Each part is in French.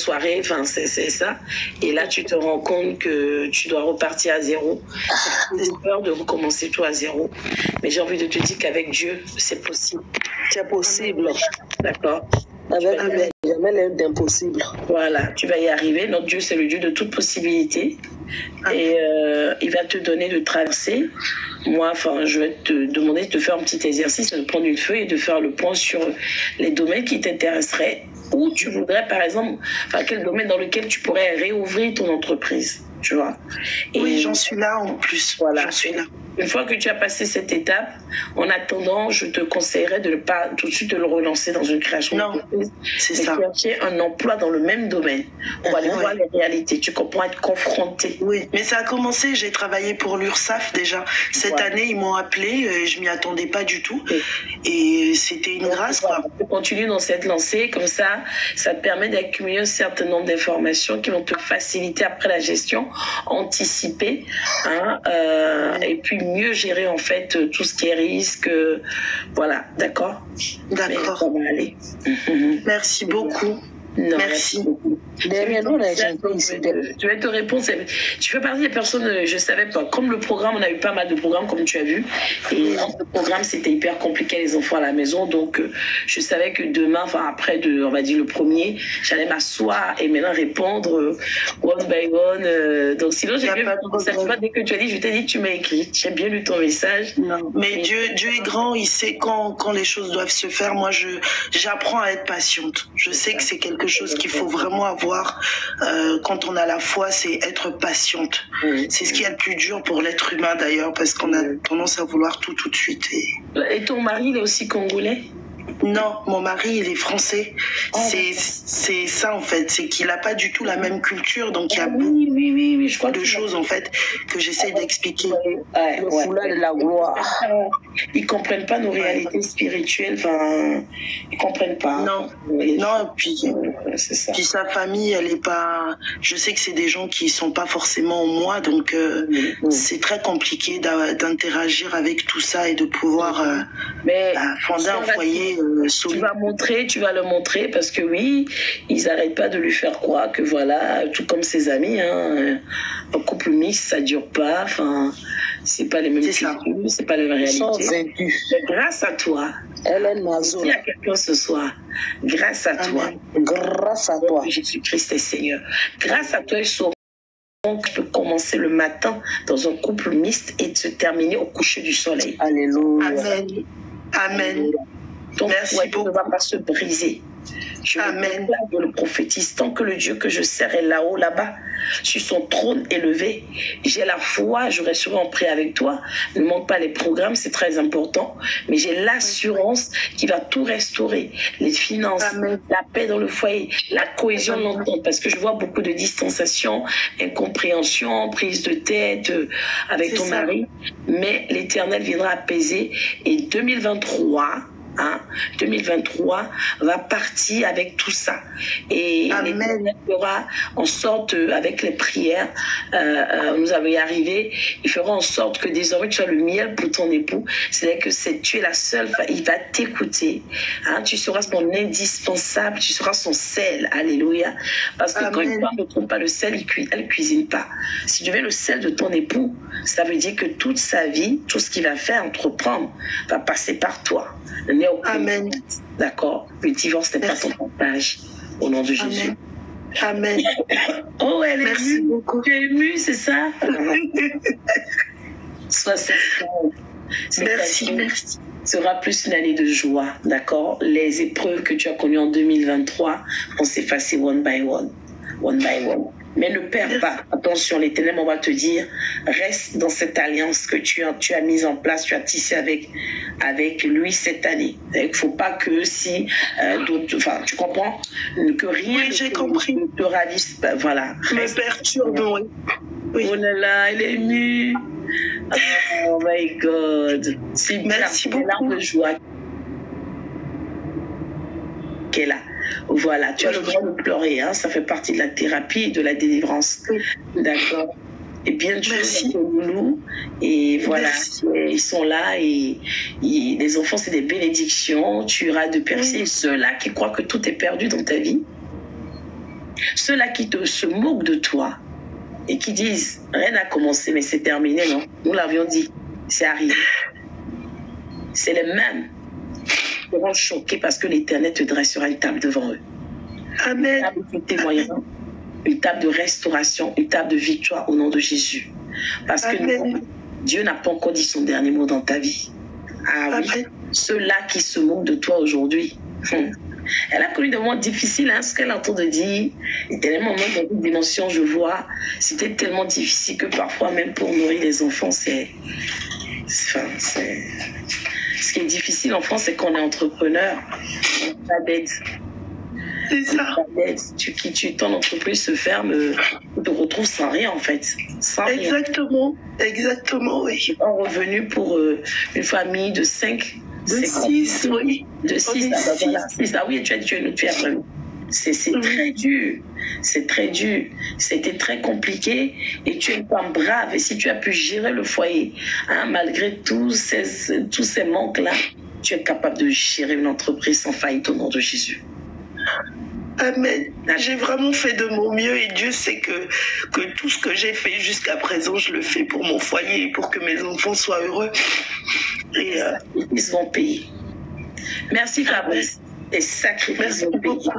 soirée, enfin c'est ça. Et là, tu te rends compte que tu dois repartir à zéro. J'ai peur de recommencer tout à zéro. Mais j'ai envie de te dire qu'avec Dieu, c'est possible. C'est possible. D'accord. Avec lui, il n'y a jamais d'impossible. Voilà, tu vas y arriver. Notre Dieu, c'est le Dieu de toute possibilité. Et il va te donner de traverser. Moi, je vais te demander de te faire un petit exercice, de prendre une feuille et de faire le point sur les domaines qui t'intéresseraient. Où tu voudrais, par exemple, quel domaine dans lequel tu pourrais réouvrir ton entreprise, tu vois. Et oui, j'en suis là en plus. Voilà. J'en suis là. Une fois que tu as passé cette étape, en attendant, je te conseillerais de ne pas tout de suite de le relancer dans une création d'entreprise. C'est ça. Chercher un emploi dans le même domaine pour aller voir les réalités. Tu comprends, être confronté. Oui, mais ça a commencé. J'ai travaillé pour l'URSSAF déjà. Cette année, ils m'ont appelé. Je m'y attendais pas du tout. Et c'était une grâce, quoi. Tu continues dans cette lancée. Comme ça te permet d'accumuler un certain nombre d'informations qui vont te faciliter après la gestion, anticiper, et puis mieux gérer en fait tout ce qui est risque. Voilà, d'accord. D'accord. Ça va aller. Merci beaucoup. Non, merci. Je vais te répondre. Tu fais partie des personnes, je savais pas. Comme le programme, on a eu pas mal de programmes, comme tu as vu. Et dans ce programme, c'était hyper compliqué, les enfants à la maison. Donc, je savais que demain, après, on va dire le premier, j'allais m'asseoir et maintenant répondre one by one. Donc, sinon, j'ai bien vu ça. Tu vois, dès que tu as dit, je t'ai dit, tu m'as écrit. J'ai bien lu ton message. Non. Mais Dieu est grand. Il sait quand les choses doivent se faire. Moi, j'apprends à être patiente. Je sais que c'est quelque chose qu'il faut vraiment avoir quand on a la foi, c'est être patiente. C'est ce qui est le plus dur pour l'être humain d'ailleurs, parce qu'on a tendance à vouloir tout de suite. Et ton mari, il est aussi congolais? Non, mon mari, il est français. C'est ça, en fait. C'est qu'il n'a pas du tout la même culture. Donc, il y a beaucoup je crois de choses, en fait, que j'essaie d'expliquer. Le foulard de la gloire. Ils ne comprennent pas nos réalités spirituelles. Ils ne comprennent pas. Non, puis, c'est ça. Puis sa famille, elle est pas... Je sais que c'est des gens qui ne sont pas forcément en moi. Donc, c'est très compliqué d'interagir avec tout ça et de pouvoir fonder un foyer. Tu vas le montrer parce que oui, ils n'arrêtent pas de lui faire croire que voilà, tout comme ses amis, un couple mixte, ça ne dure pas, c'est pas les mêmes cultures, c'est pas les mêmes réalités. Mais grâce à toi, il y a quelqu'un ce soir, grâce à toi, Jésus-Christ est Seigneur, grâce à toi, ils sauront que peut commencer le matin dans un couple mixte et se terminer au coucher du soleil. Alléluia. Amen. Donc, merci beaucoup. Ne va pas se briser. Amen. Je le prophétise. Tant que le Dieu que je sers est là-haut, là-bas, sur son trône élevé, j'ai la foi, je resterai en paix avec toi. Ne manque pas les programmes, c'est très important. Mais j'ai l'assurance qu'il va tout restaurer. Les finances, la paix dans le foyer, la cohésion de l'entente. Parce que je vois beaucoup de distanciation, incompréhension, prise de tête avec ton mari. Mais l'Éternel viendra apaiser. Et 2023 va partir avec tout ça. Et l'Éternel fera en sorte, avec les prières, nous allons y arriver, il fera en sorte que désormais tu as le miel pour ton époux. C'est-à-dire que tu es la seule, il va t'écouter. Tu seras son indispensable, tu seras son sel. Alléluia. Parce que quand une femme ne trouve pas le sel, elle ne cuisine pas. Si tu veux le sel de ton époux, ça veut dire que toute sa vie, tout ce qu'il va faire, entreprendre, va passer par toi. Amen. D'accord. Le divorce n'est pas ton partage. Au nom de Jésus. Amen. Oh, elle est Merci émue. beaucoup. Tu es émue, c'est ça? Sois sincère. Merci. Sera plus une année de joie, d'accord? Les épreuves que tu as connues en 2023 vont s'effacer one by one. Mais ne perds pas. Attention, l'Éternel, on va te dire, reste dans cette alliance que tu as mise en place, tu as tissé avec lui cette année. Il ne faut pas que si tu comprends, que rien ne te ravisse. Voilà. Me perturbe, oui. Oh là là, elle est émue. Oh my God. Merci beaucoup. Larmes de joie qu'elle est là. Voilà, tu as le droit de pleurer, ça fait partie de la thérapie et de la délivrance. D'accord. Et bien de choses pour nous. Et voilà, ils sont là et les enfants, c'est des bénédictions. Tu iras de percer ceux-là qui croient que tout est perdu dans ta vie. Ceux-là qui se moquent de toi et qui disent rien n'a commencé, mais c'est terminé, non? Nous l'avions dit, c'est arrivé. C'est les mêmes qui seront choqués parce que l'Éternel te dressera une table devant eux. Amen. Une table de témoignage, une table de restauration, une table de victoire au nom de Jésus. Parce que Dieu n'a pas encore dit son dernier mot dans ta vie. Ah oui, ceux-là qui se moquent de toi aujourd'hui. Elle a connu des moments difficiles, hein, ce qu'elle entend de dire. Et tellement même dans une dimension, je vois, c'était tellement difficile que parfois même pour nourrir les enfants, ce qui est difficile en France, c'est qu'on est entrepreneur, on n'a pas d'aide. C'est ça. Ton entreprise se ferme, tu te retrouves sans rien en fait. Sans exactement, rien. Exactement, oui. Un revenu pour une famille de 5. De 6, oui. De 6, ah oui, tu as vraiment. C'est très dur. C'est très dur. C'était très compliqué. Et tu es une femme brave. Et si tu as pu gérer le foyer, hein, malgré tous ces manques-là, tu es capable de gérer une entreprise sans faillite au nom de Jésus. Amen. J'ai vraiment fait de mon mieux et Dieu sait que tout ce que j'ai fait jusqu'à présent, je le fais pour mon foyer, pour que mes enfants soient heureux. Et ils vont payer. Merci Fabrice. Tes sacrifices vont payer.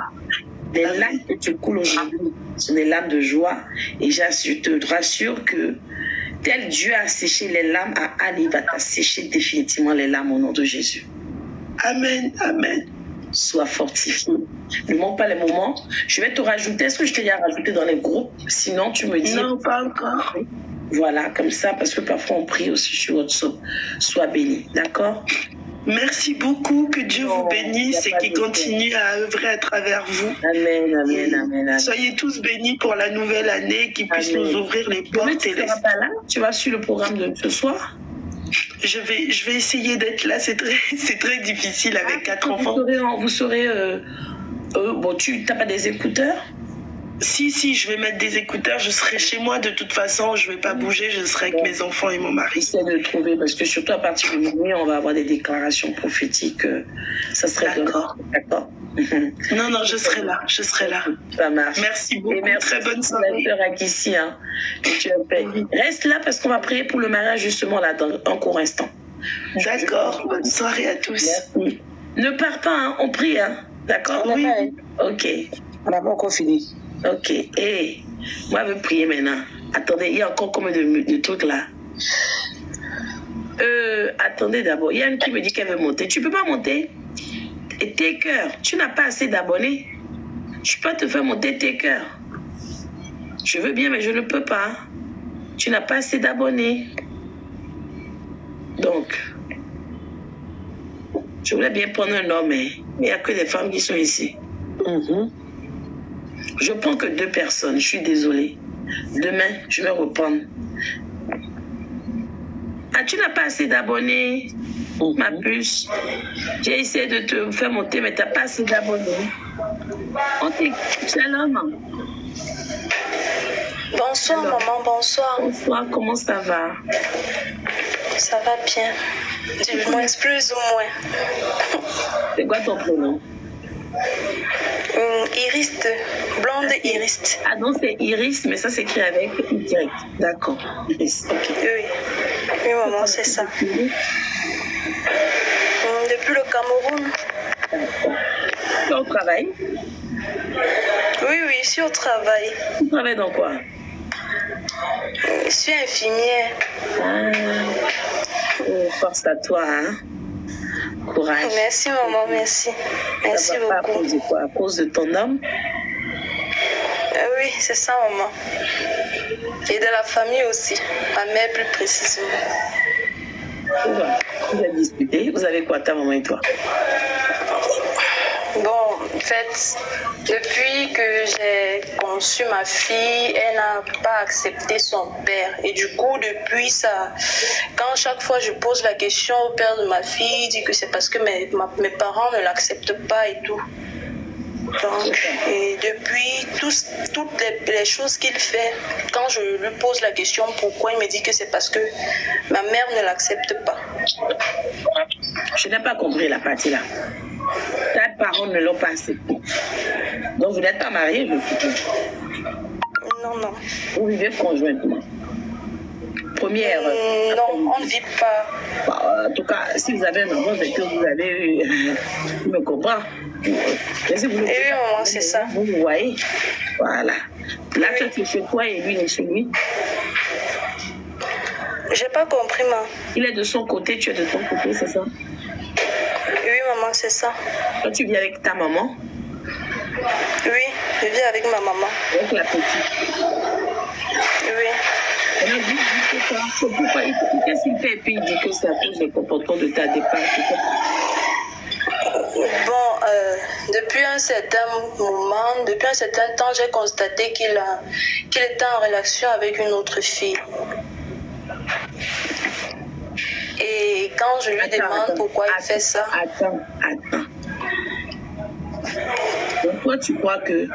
Les larmes que tu coules aujourd'hui sont des larmes de joie. Et je te rassure que tel Dieu a séché les larmes à Anne, il va t'assécher définitivement les larmes au nom de Jésus. Amen. Amen. Sois fortifié. Ne manque pas les moments. Je vais te rajouter. Est-ce que je t'ai déjà rajouté dans les groupes? Sinon, tu me dis. Non, pas encore. Voilà, comme ça, parce que parfois on prie aussi sur WhatsApp. Sois béni, d'accord? Merci beaucoup, que Dieu vous bénisse et qu'il continue à œuvrer à travers vous. Amen, amen, amen. Soyez tous bénis pour la nouvelle année, qu'il puisse nous ouvrir les portes. Tu seras pas là? Tu vas sur le programme de ce soir? Je vais essayer d'être là, c'est très difficile avec 4 enfants. Vous serez bon, tu n'as pas des écouteurs? Si, je vais mettre des écouteurs, je serai chez moi de toute façon, je ne vais pas bouger, je serai avec mes enfants et mon mari. J'essaie de trouver, parce que surtout à partir de minuit, on va avoir des déclarations prophétiques. Ça serait d'accord. D'accord. Non, je serai là. Ça marche. Merci beaucoup, merci très bonne soirée. Ici, hein, que tu reste là parce qu'on va prier pour le mariage justement là dans un court instant. D'accord, bonne soirée à tous. Merci. Ne pars pas, hein, on prie, hein. D'accord? Oui. Ok. On n'a pas encore fini. Ok. Et moi, je vais prier maintenant. Attendez, il y a encore combien de trucs là? Attendez d'abord. Il y a une qui me dit qu'elle veut monter. Tu ne peux pas monter? Et tes cœurs, tu n'as pas assez d'abonnés. Je peux te faire monter tes cœurs. Je veux bien, mais je ne peux pas. Tu n'as pas assez d'abonnés. Donc, je voulais bien prendre un homme, mais il n'y a que des femmes qui sont ici. Je prends que 2 personnes, je suis désolée. Demain, je vais reprendre. Ah, tu n'as pas assez d'abonnés, ma puce. J'ai essayé de te faire monter, mais tu n'as pas assez d'abonnés. On t'écoute, shalom. Bonsoir, maman, bonsoir. Bonsoir, comment ça va? Ça va bien. Du moins, plus ou moins. C'est quoi ton prénom? Iris, blonde Iris. Ah non, c'est Iris, mais ça s'écrit avec Y. D'accord. Iris, ok. Oui, maman, c'est ça. Depuis le Cameroun. Tu es au travail? Oui, je suis au travail. Tu travailles dans quoi? Je suis infirmière. Force à toi, hein? Courage. Merci, maman, merci. Merci beaucoup. À cause de quoi? À cause de ton homme? Oui, c'est ça, maman. Et de la famille aussi, ma mère plus précisément. Vous avez discuté? Vous avez quoi, ta maman et toi? Bon, en fait, depuis que j'ai conçu ma fille, elle n'a pas accepté son père. Et du coup, depuis ça, quand chaque fois je pose la question au père de ma fille, il dit que c'est parce que mes parents ne l'acceptent pas et tout. Donc, et depuis toutes les choses qu'il fait, quand je lui pose la question pourquoi, il me dit que c'est parce que ma mère ne l'accepte pas. Je n'ai pas compris la partie là. Tes parents ne l'ont pas accepté. Donc vous n'êtes pas mariés, je suppose. Non, non. Vous vivez conjointement. Première. Non, on ne vit pas. Bah, en tout cas, si vous avez un enfant, c'est que vous avez eu. Tu me comprends? Mais si vous oui, maman, c'est ça. Vous voyez. Voilà. Là, toi, tu es chez toi et lui, il est chez lui. J'ai pas compris, maman. Il est de son côté, tu es de ton côté, c'est ça? Oui, maman, c'est ça. Toi, tu vis avec ta maman? Oui, je vis avec ma maman. Avec la petite? Oui. Alors, pourquoi qu'est-ce qu'il fait et puis il dit que c'est à cause du comportement de ta départ? Bon, depuis un certain moment, depuis un certain temps, j'ai constaté qu'il était en relation avec une autre fille. Et quand je lui demande pourquoi il fait ça... Attends. Donc toi, tu crois que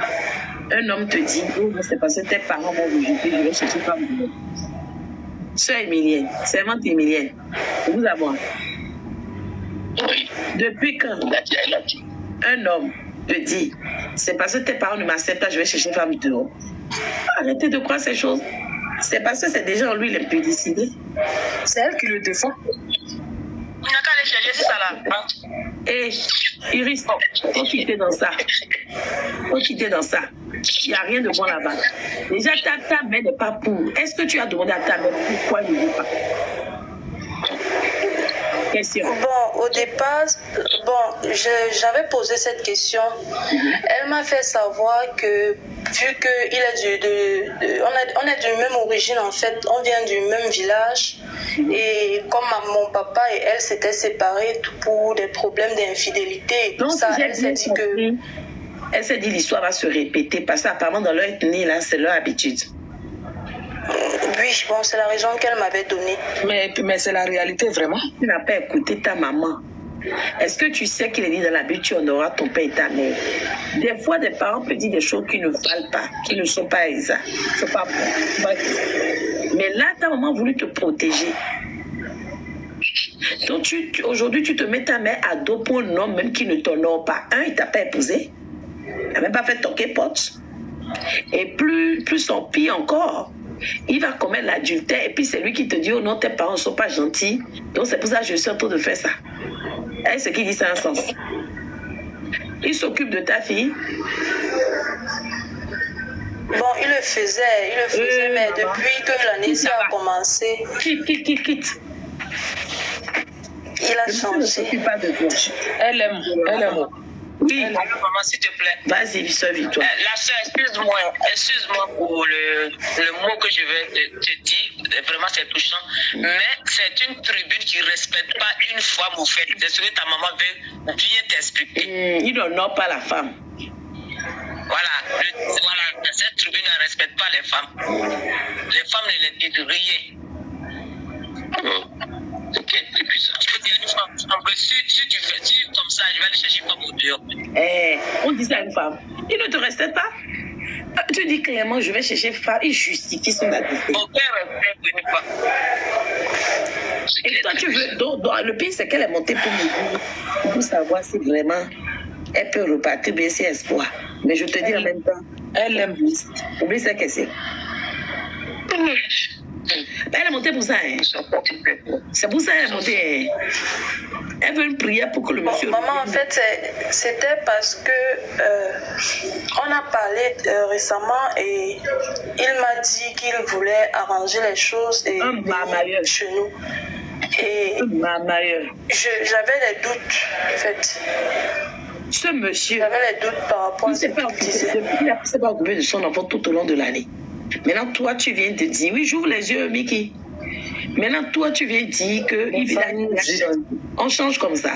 un homme te dit, oh, c'est parce que tes parents vont vous jeter, je vais chercher pas vous. Sœur Émilienne, servante Émilienne, vous avoir. Oui. Depuis quand un homme te dit, c'est parce que tes parents ne m'acceptent pas, je vais chercher femme dehors. Arrêtez de croire ces choses. C'est parce que c'est déjà en lui l'impudicité. C'est elle qui le défend. Il n'a qu'à aller chercher ça là. Et Iris, faut quitter dans ça. Faut quitter dans ça. Il n'y a rien de bon là-bas. Déjà, ta mère n'est pas pour. Est-ce que tu as demandé à ta mère pourquoi il ne veut pas? Question. Bon, au départ, j'avais posé cette question. Elle m'a fait savoir que, vu qu'il on est d'une même origine en fait, on vient du même village, et comme mon papa et elle s'étaient séparés pour des problèmes d'infidélité, tout ça, elle s'est dit que... Elle s'est dit l'histoire va se répéter parce qu'apparemment dans leur ethnie, là, c'est leur habitude. Oui, bon, c'est la raison qu'elle m'avait donnée. Mais c'est la réalité, vraiment. Tu n'as pas écouté ta maman. Est-ce que tu sais qu'il est dit dans la Bible, tu honoreras ton père et ta mère? Des fois, des parents peuvent dire des choses qui ne valent pas, qui ne sont pas exactes. C'est pas bon. Mais là, ta maman a voulu te protéger. Donc, aujourd'hui, tu te mets ta mère à dos pour un homme même qui ne t'honore pas. Un, il ne t'a pas épousé. Il n'a même pas fait toquer pote. Et plus son pire encore, il va commettre l'adultère et puis c'est lui qui te dit oh non, tes parents ne sont pas gentils, donc c'est pour ça que je suis en train de faire ça. Et ce qu'il dit, ça a un sens. Il s'occupe de ta fille. Bon, il le faisait, mais depuis que l'année a commencé... Quitte. Il a changé. Pas de toi. Elle aime. Oui. Alors, maman, s'il te plaît. Vas-y, soeur Victoire. La soeur, excuse-moi pour le mot que je vais te dire. Vraiment, c'est touchant. Mais c'est une tribune qui ne respecte pas une femme, au fait. C'est ce que ta maman veut bien t'expliquer. Il n'honore pas la femme. Voilà, cette tribune ne respecte pas les femmes. Les femmes ne les disent rien. Je peux dire une femme, si tu fais comme ça, je vais aller chercher pas mon dehors. On dit ça à une femme. Il ne te respecte pas. Tu dis clairement, je vais chercher femme. Il justifie son adresse. Aucun respect pour une femme. Et toi, tu veux. Donc, le pire, c'est qu'elle est montée pour me dire, pour savoir si vraiment elle peut repartir, bien si espoir. Mais je te dis en même temps, elle aime. Oublie ça qu'elle sait. Elle est montée pour ça. Hein. C'est pour ça qu'elle est montée. Elle veut une prière pour que le monsieur... Maman, en fait, c'était parce que on a parlé récemment et il m'a dit qu'il voulait arranger les choses et chez nous. Et j'avais des doutes, en fait. Ce monsieur... J'avais des doutes par rapport à ce qu'il disait. Il ne s'est pas occupé de son enfant tout au long de l'année. Maintenant, toi, tu viens te dire, oui, j'ouvre les yeux, Mickey. Maintenant, toi, tu viens dire que on change comme ça.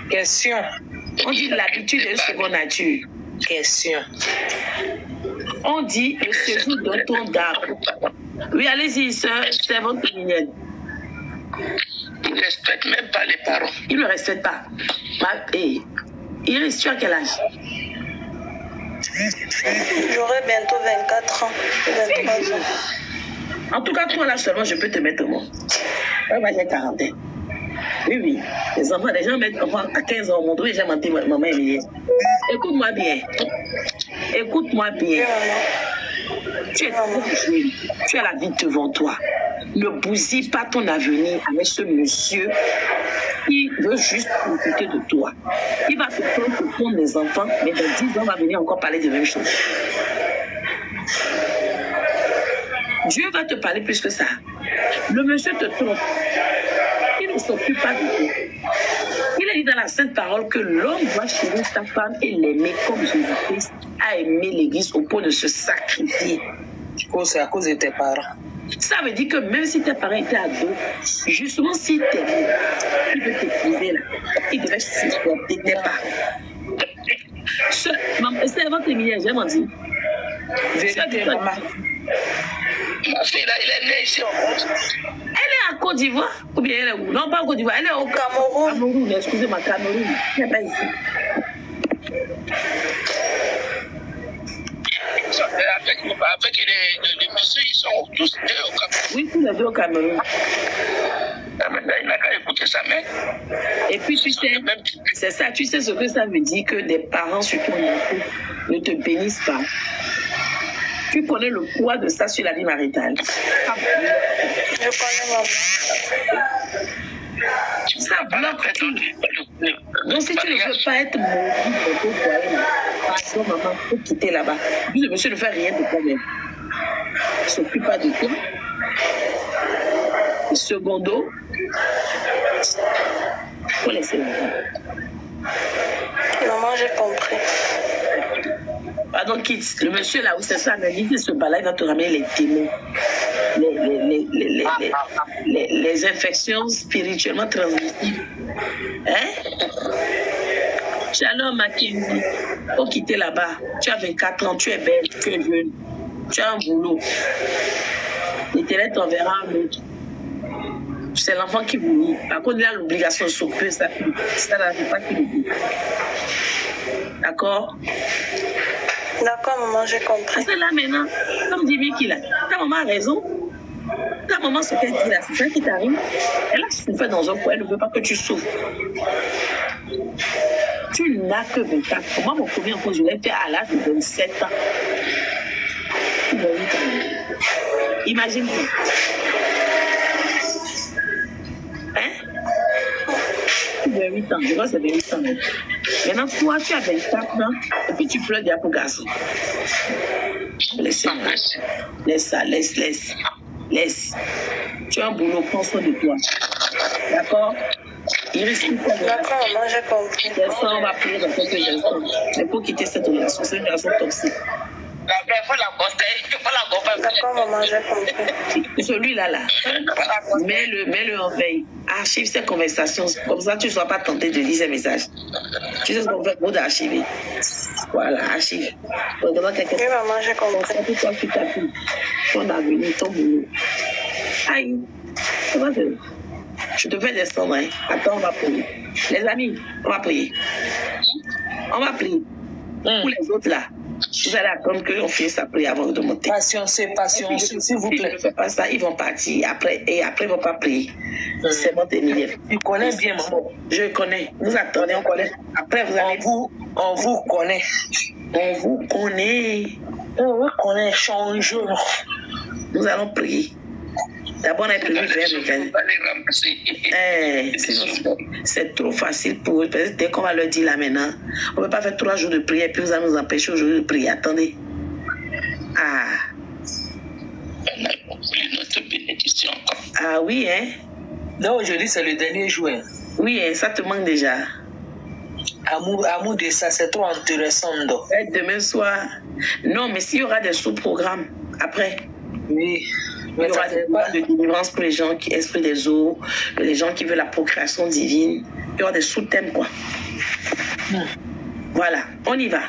Question. On dit l'habitude est une seconde nature. Question. On dit le séjour d'un ton d'arbre. Oui, allez-y, sœur, c'est votre mignonne. Il ne respecte même pas les parents. Il ne respecte pas. Iris, tu as quel âge? J'aurai bientôt 24 ans. 23 ans. En tout cas, toi là seulement, je peux te mettre au monde. Moi, j'ai 40 ans. Oui, oui. Les enfants, les gens mettent enfants à 15 ans, mon dos, j'ai menti, maman est meilleure. Écoute-moi bien. Écoute-moi bien. Tu es trop jeune. Tu as la vie devant toi. Ne bousille pas ton avenir avec ce monsieur qui veut juste profiter de toi. Il va te prendre pour prendre des enfants, mais dans 10 ans, on va venir encore parler de la même chose. Dieu va te parler plus que ça. Le monsieur te trompe. Il ne s'occupe pas de toi. Il a dit dans la Sainte Parole que l'homme doit chérir sa femme et l'aimer comme Jésus-Christ a aimé l'Église au point de se sacrifier. C'est à cause de tes parents. Ça veut dire que même si tes parents étaient ados, justement si t'aimes, il veut t'épouser là, il devait supporter tes parents. C'est avant que les j'ai menti. Vérité, maman. Ma fille là, elle est née ici en France. Elle est à Côte d'Ivoire ou bien elle est où? Non, pas en Côte d'Ivoire, elle est au Cameroun. Cameroun, excusez-moi, Cameroun. Elle n'est pas ici. Avec les messieurs, ils sont tous deux au Cameroun. Oui, tous les deux au Cameroun. Maintenant, il n'a qu'à écouter sa mère. Et puis, tu sais, c'est ça, tu sais ce que ça veut dire que des parents, surtout ne te bénissent pas. Tu connais le poids de ça sur la vie maritale. Je connais maman. Ça bloque tout. Donc, si tu ne veux pas être maudit dans ton foyer, pardon, maman, il faut quitter là-bas. Puis le monsieur ne fait rien de toi-même. Il ne s'occupe pas de toi. Et secondo, il faut laisser l'enfant. Maman, j'ai compris. Pardon, quitte. Le monsieur là où c'est ça, mais l'idée de ce bas-là, il va te ramener les démons. Les infections spirituellement transmissibles. Hein? Shalom Mackenzie, faut quitter là-bas. Tu as 24 ans, tu es belle, tu es jeune, tu as un boulot. L'Éternel t'enverra un autre. C'est l'enfant qui vous lit. Par contre, il a l'obligation de s'occuper, ça n'arrive pas qu'il le dit. D'accord? D'accord, maman, j'ai compris. Parce que là maintenant, comme dit Vicky là, ta maman a raison. Ta maman, ce qu'elle dit là, c'est ça qui t'arrive. Elle a souffert dans un coin, elle ne veut pas que tu souffres. Tu n'as que 24 ans. Moi, mon premier enfant, je l'ai fait à l'âge de 27 ans. Imagine-toi. Hein? Tu as 8 ans, je vois c'est 28 ans. Maintenant, toi, tu as 24 ans, et puis tu pleures déjà pour garçon. Laisse ça, laisse. Tu as un boulot, prends soin de toi. D'accord? Il risque pas de... D'accord, maman, j'ai compris. On va prier dans quelques instants. Mais pour quitter cette relation, c'est une relation toxique. Il faut la conseiller. D'accord, maman, j'ai compris. Celui-là, mets-le en veille. Archive ces conversations. Comme ça, tu ne seras pas tenté de lire ces messages. Tu sais ce qu'on fait pour d'archiver. Voilà, archive. Oui, maman, j'ai compris. Toi, tu t'appuies. Ton avenir, ton boulot. Aïe. Je te fais descendre. Hein. Attends, on va prier. Les amis, on va prier. On va prier. Pour les autres là. Vous allez attendre qu'on finisse à prier avant de monter. Patience, s'il vous plaît. Si je ne fais pas ça, ils vont partir après et après ils ne vont pas prier. C'est bon, terminé. Tu connais bien, maman. Je connais. Vous attendez, on connaît. Après, vous allez. On vous connaît. On vous connaît. On vous connaît, change. Nous allons prier. D'abord, on a prévu faire c'est trop facile pour eux. Dès qu'on va leur dire là maintenant, on ne peut pas faire 3 jours de prière et puis vous allez nous empêcher aujourd'hui de prier. Attendez. Ah oui, hein? Non, aujourd'hui, c'est le dernier jour. Hein. Oui, hein, ça te manque déjà. Amour de ça, c'est trop intéressant. Donc. Demain soir. Non, mais s'il y aura des sous-programmes après. Oui. Il y aura des mois de délivrance pour les gens qui esprit des eaux, les gens qui veulent la procréation divine. Il y aura des sous-thèmes, quoi. Voilà, on y va.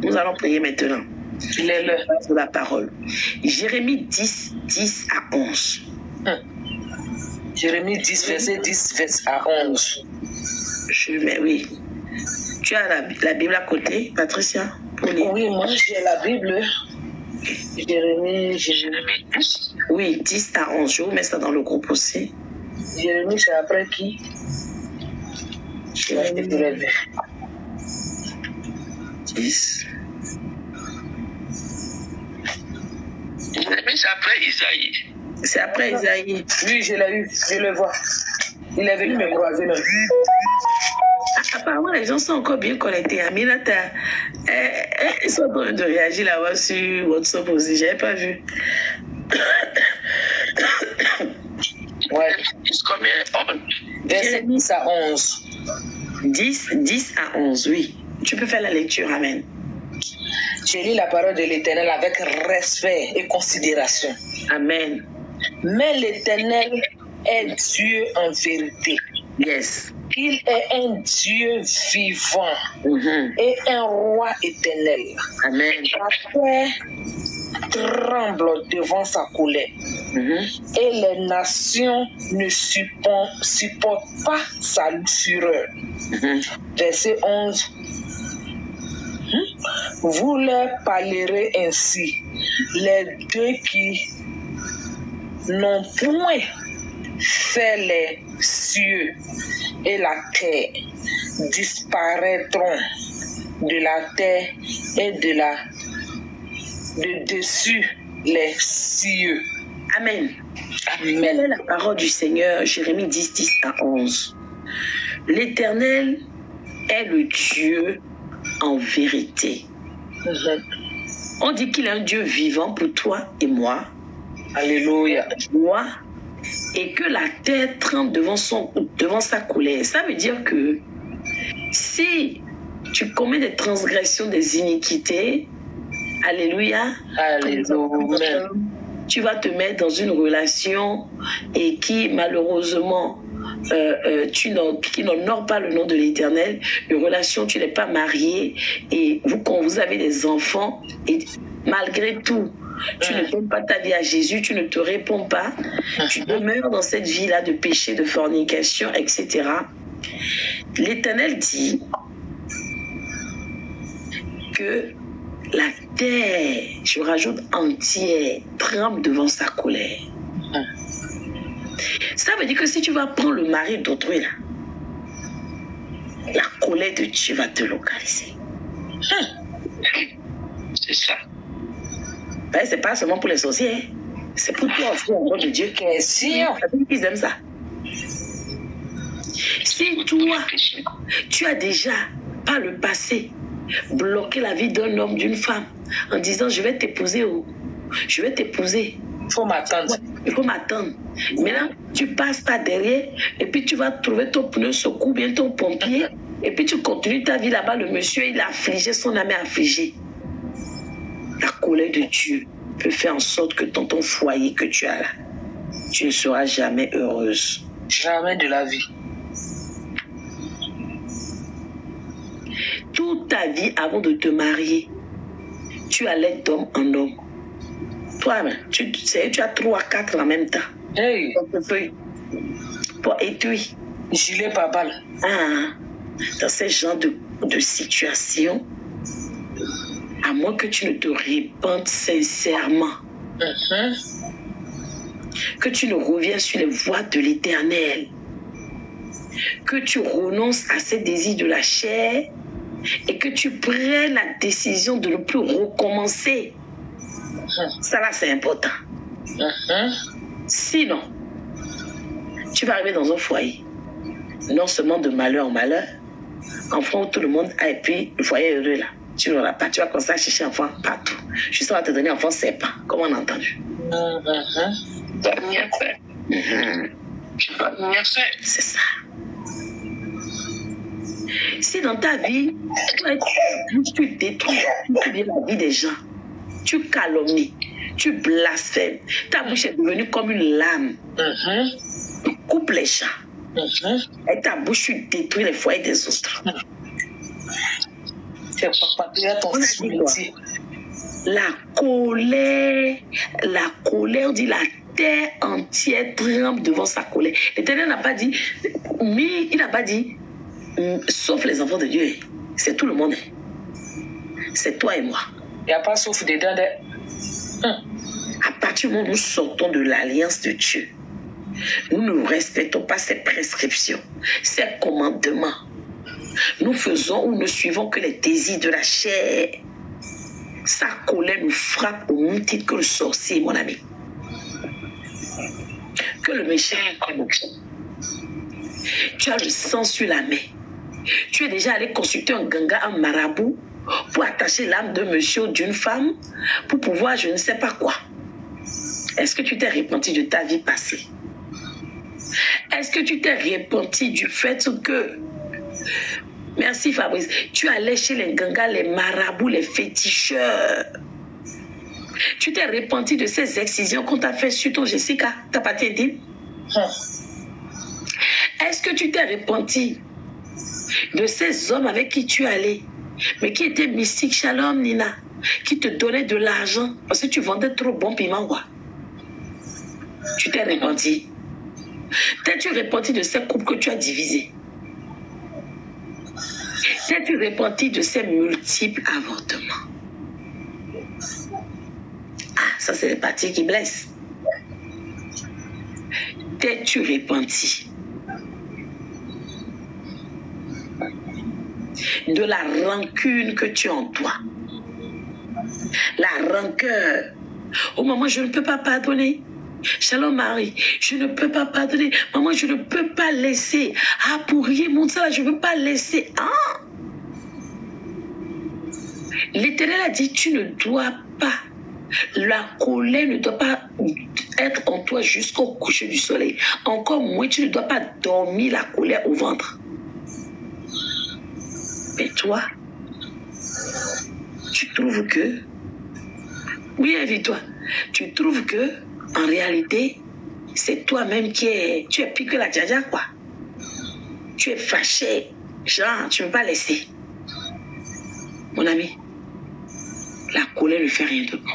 Nous allons prier maintenant. De la parole. Jérémie 10, 10 à 11. Jérémie 10, verset 10 à 11. Oui. Tu as la Bible à côté, Patricia? Oui, moi j'ai la Bible. Jérémie 10. Oui, 10 à 11. Je vous mets ça dans le groupe aussi. Jérémie, c'est après qui? Je l'ai vu. 10. Mais c'est après Isaïe. C'est après Isaïe. Oui, je l'ai eu, je le vois. Il est venu me croiser même. Apparemment, les gens sont encore bien connectés. Aminata, ils sont en train de réagir là-bas sur WhatsApp aussi. Je n'avais pas vu. Ouais. C'est combien? Verset 10 à 11. 10 à 11, oui. Tu peux faire la lecture, amen. Je lis la parole de l'Éternel avec respect et considération. Amen. Mais l'Éternel est Dieu en vérité. Yes. Il est un Dieu vivant et un roi éternel. Amen. La terre tremble devant sa colère et les nations ne supportent pas sa fureur. Verset 11. Vous leur parlerez ainsi, les deux qui n'ont point fait les cieux et la terre disparaîtront de la terre et de dessus les cieux. Amen. Amen. Quelle est la parole du Seigneur? Jérémie 10 à 11. L'Éternel est le Dieu en vérité. On dit qu'il est un Dieu vivant pour toi et moi. Alléluia. Moi, et que la terre tremble devant sa colère. Ça veut dire que si tu commets des transgressions, des iniquités, alléluia, Alléluia. tu vas te mettre dans une relation et qui malheureusement qui n'honore pas le nom de l'Éternel, une relation, tu n'es pas marié et quand vous avez des enfants et malgré tout tu ne donnes pas ta vie à Jésus, tu ne te réponds pas, tu demeures dans cette vie-là de péché, de fornication, etc. L'Éternel dit que la terre, je rajoute entière, tremble devant sa colère. Ça veut dire que si tu vas prendre le mari d'autrui, là, la colère de Dieu va te localiser. C'est ça. Ben, c'est pas seulement pour les sorciers, c'est pour toi aussi, au nom de Dieu. Ils aiment ça. Si toi, tu as déjà, par le passé, bloqué la vie d'un homme, d'une femme, en disant je vais t'épouser, je vais t'épouser. Il faut m'attendre. Il faut m'attendre. Maintenant, tu passes par derrière et puis tu vas trouver ton pneu secours, bien ton pompier, et puis tu continues ta vie là-bas. Le monsieur, il a affligé, son âme est affligée. La colère de Dieu peut faire en sorte que dans ton foyer que tu as là, tu ne seras jamais heureuse. Jamais de la vie. Toute ta vie avant de te marier, tu allais d'homme en homme. Toi, tu as 3, 4 en même temps. Hey. Pour étui. Gilet pas balle. Dans ce genre de situation, à moins que tu ne te répandes sincèrement, que tu ne reviens sur les voies de l'Éternel, que tu renonces à ces désirs de la chair et que tu prennes la décision de ne plus recommencer. Ça là, c'est important. Sinon, tu vas arriver dans un foyer, non seulement de malheur en malheur, enfant où tout le monde a, et puis le foyer heureux là. Tu n'auras pas, tu vas commencer à chercher enfant partout. Je sais, on va te donner enfant, c'est pas, comme on a entendu. C'est ça. Si dans ta vie, tu détruis la vie des gens, tu calomnies, tu blasphèmes, ta bouche est devenue comme une lame. Tu coupes les gens. Et ta bouche, tu détruis les foyers des autres. La colère, on dit la terre entière tremble devant sa colère. L'Éternel n'a pas dit, il n'a pas dit, sauf les enfants de Dieu. C'est tout le monde. C'est toi et moi. Il n'y a pas sauf dedans. À partir du moment où nous sortons de l'alliance de Dieu, nous ne respectons pas ses prescriptions, ses commandements. Nous faisons ou ne suivons que les désirs de la chair. Sa colère nous frappe au même titre que le sorcier, mon ami. Que le méchant. Tu as le sang sur la main. Tu es déjà allé consulter un ganga, un marabout, pour attacher l'âme d'un monsieur ou d'une femme, pour pouvoir je ne sais pas quoi. Est-ce que tu t'es repenti de ta vie passée? Est-ce que tu t'es repenti du fait que... Merci Fabrice. Tu allais chez les gangas, les marabouts, les féticheurs. Tu t'es repenti de ces excisions qu'on t'a fait sur ton Jessica, ta partie intime? Est-ce que tu t'es repenti de ces hommes avec qui tu allais, mais qui étaient mystiques, Shalom Nina, qui te donnaient de l'argent parce que tu vendais trop bon piment, quoi? Tu t'es repenti? T'es-tu repenti de ces couples que tu as divisés? T'es-tu repenti de ces multiples avortements? Ah, ça c'est les parties qui blessent. T'es-tu repenti de la rancune que tu as en toi? La rancœur. Oh maman, je ne peux pas pardonner. Shalom Marie, je ne peux pas pardonner. Maman, je ne peux pas laisser. Ah, pour rien, mon sang, je ne peux pas laisser. Ah! L'Éternel a dit, tu ne dois pas. La colère ne doit pas être en toi jusqu'au coucher du soleil. Encore moins, tu ne dois pas dormir la colère au ventre. Mais toi, tu trouves que... Oui, invite-toi. Tu trouves que, en réalité, c'est toi-même qui es... Tu es pire que la djaja, quoi. Tu es fâché. Genre, tu ne veux pas laisser. Mon ami, la colère ne fait rien de bon.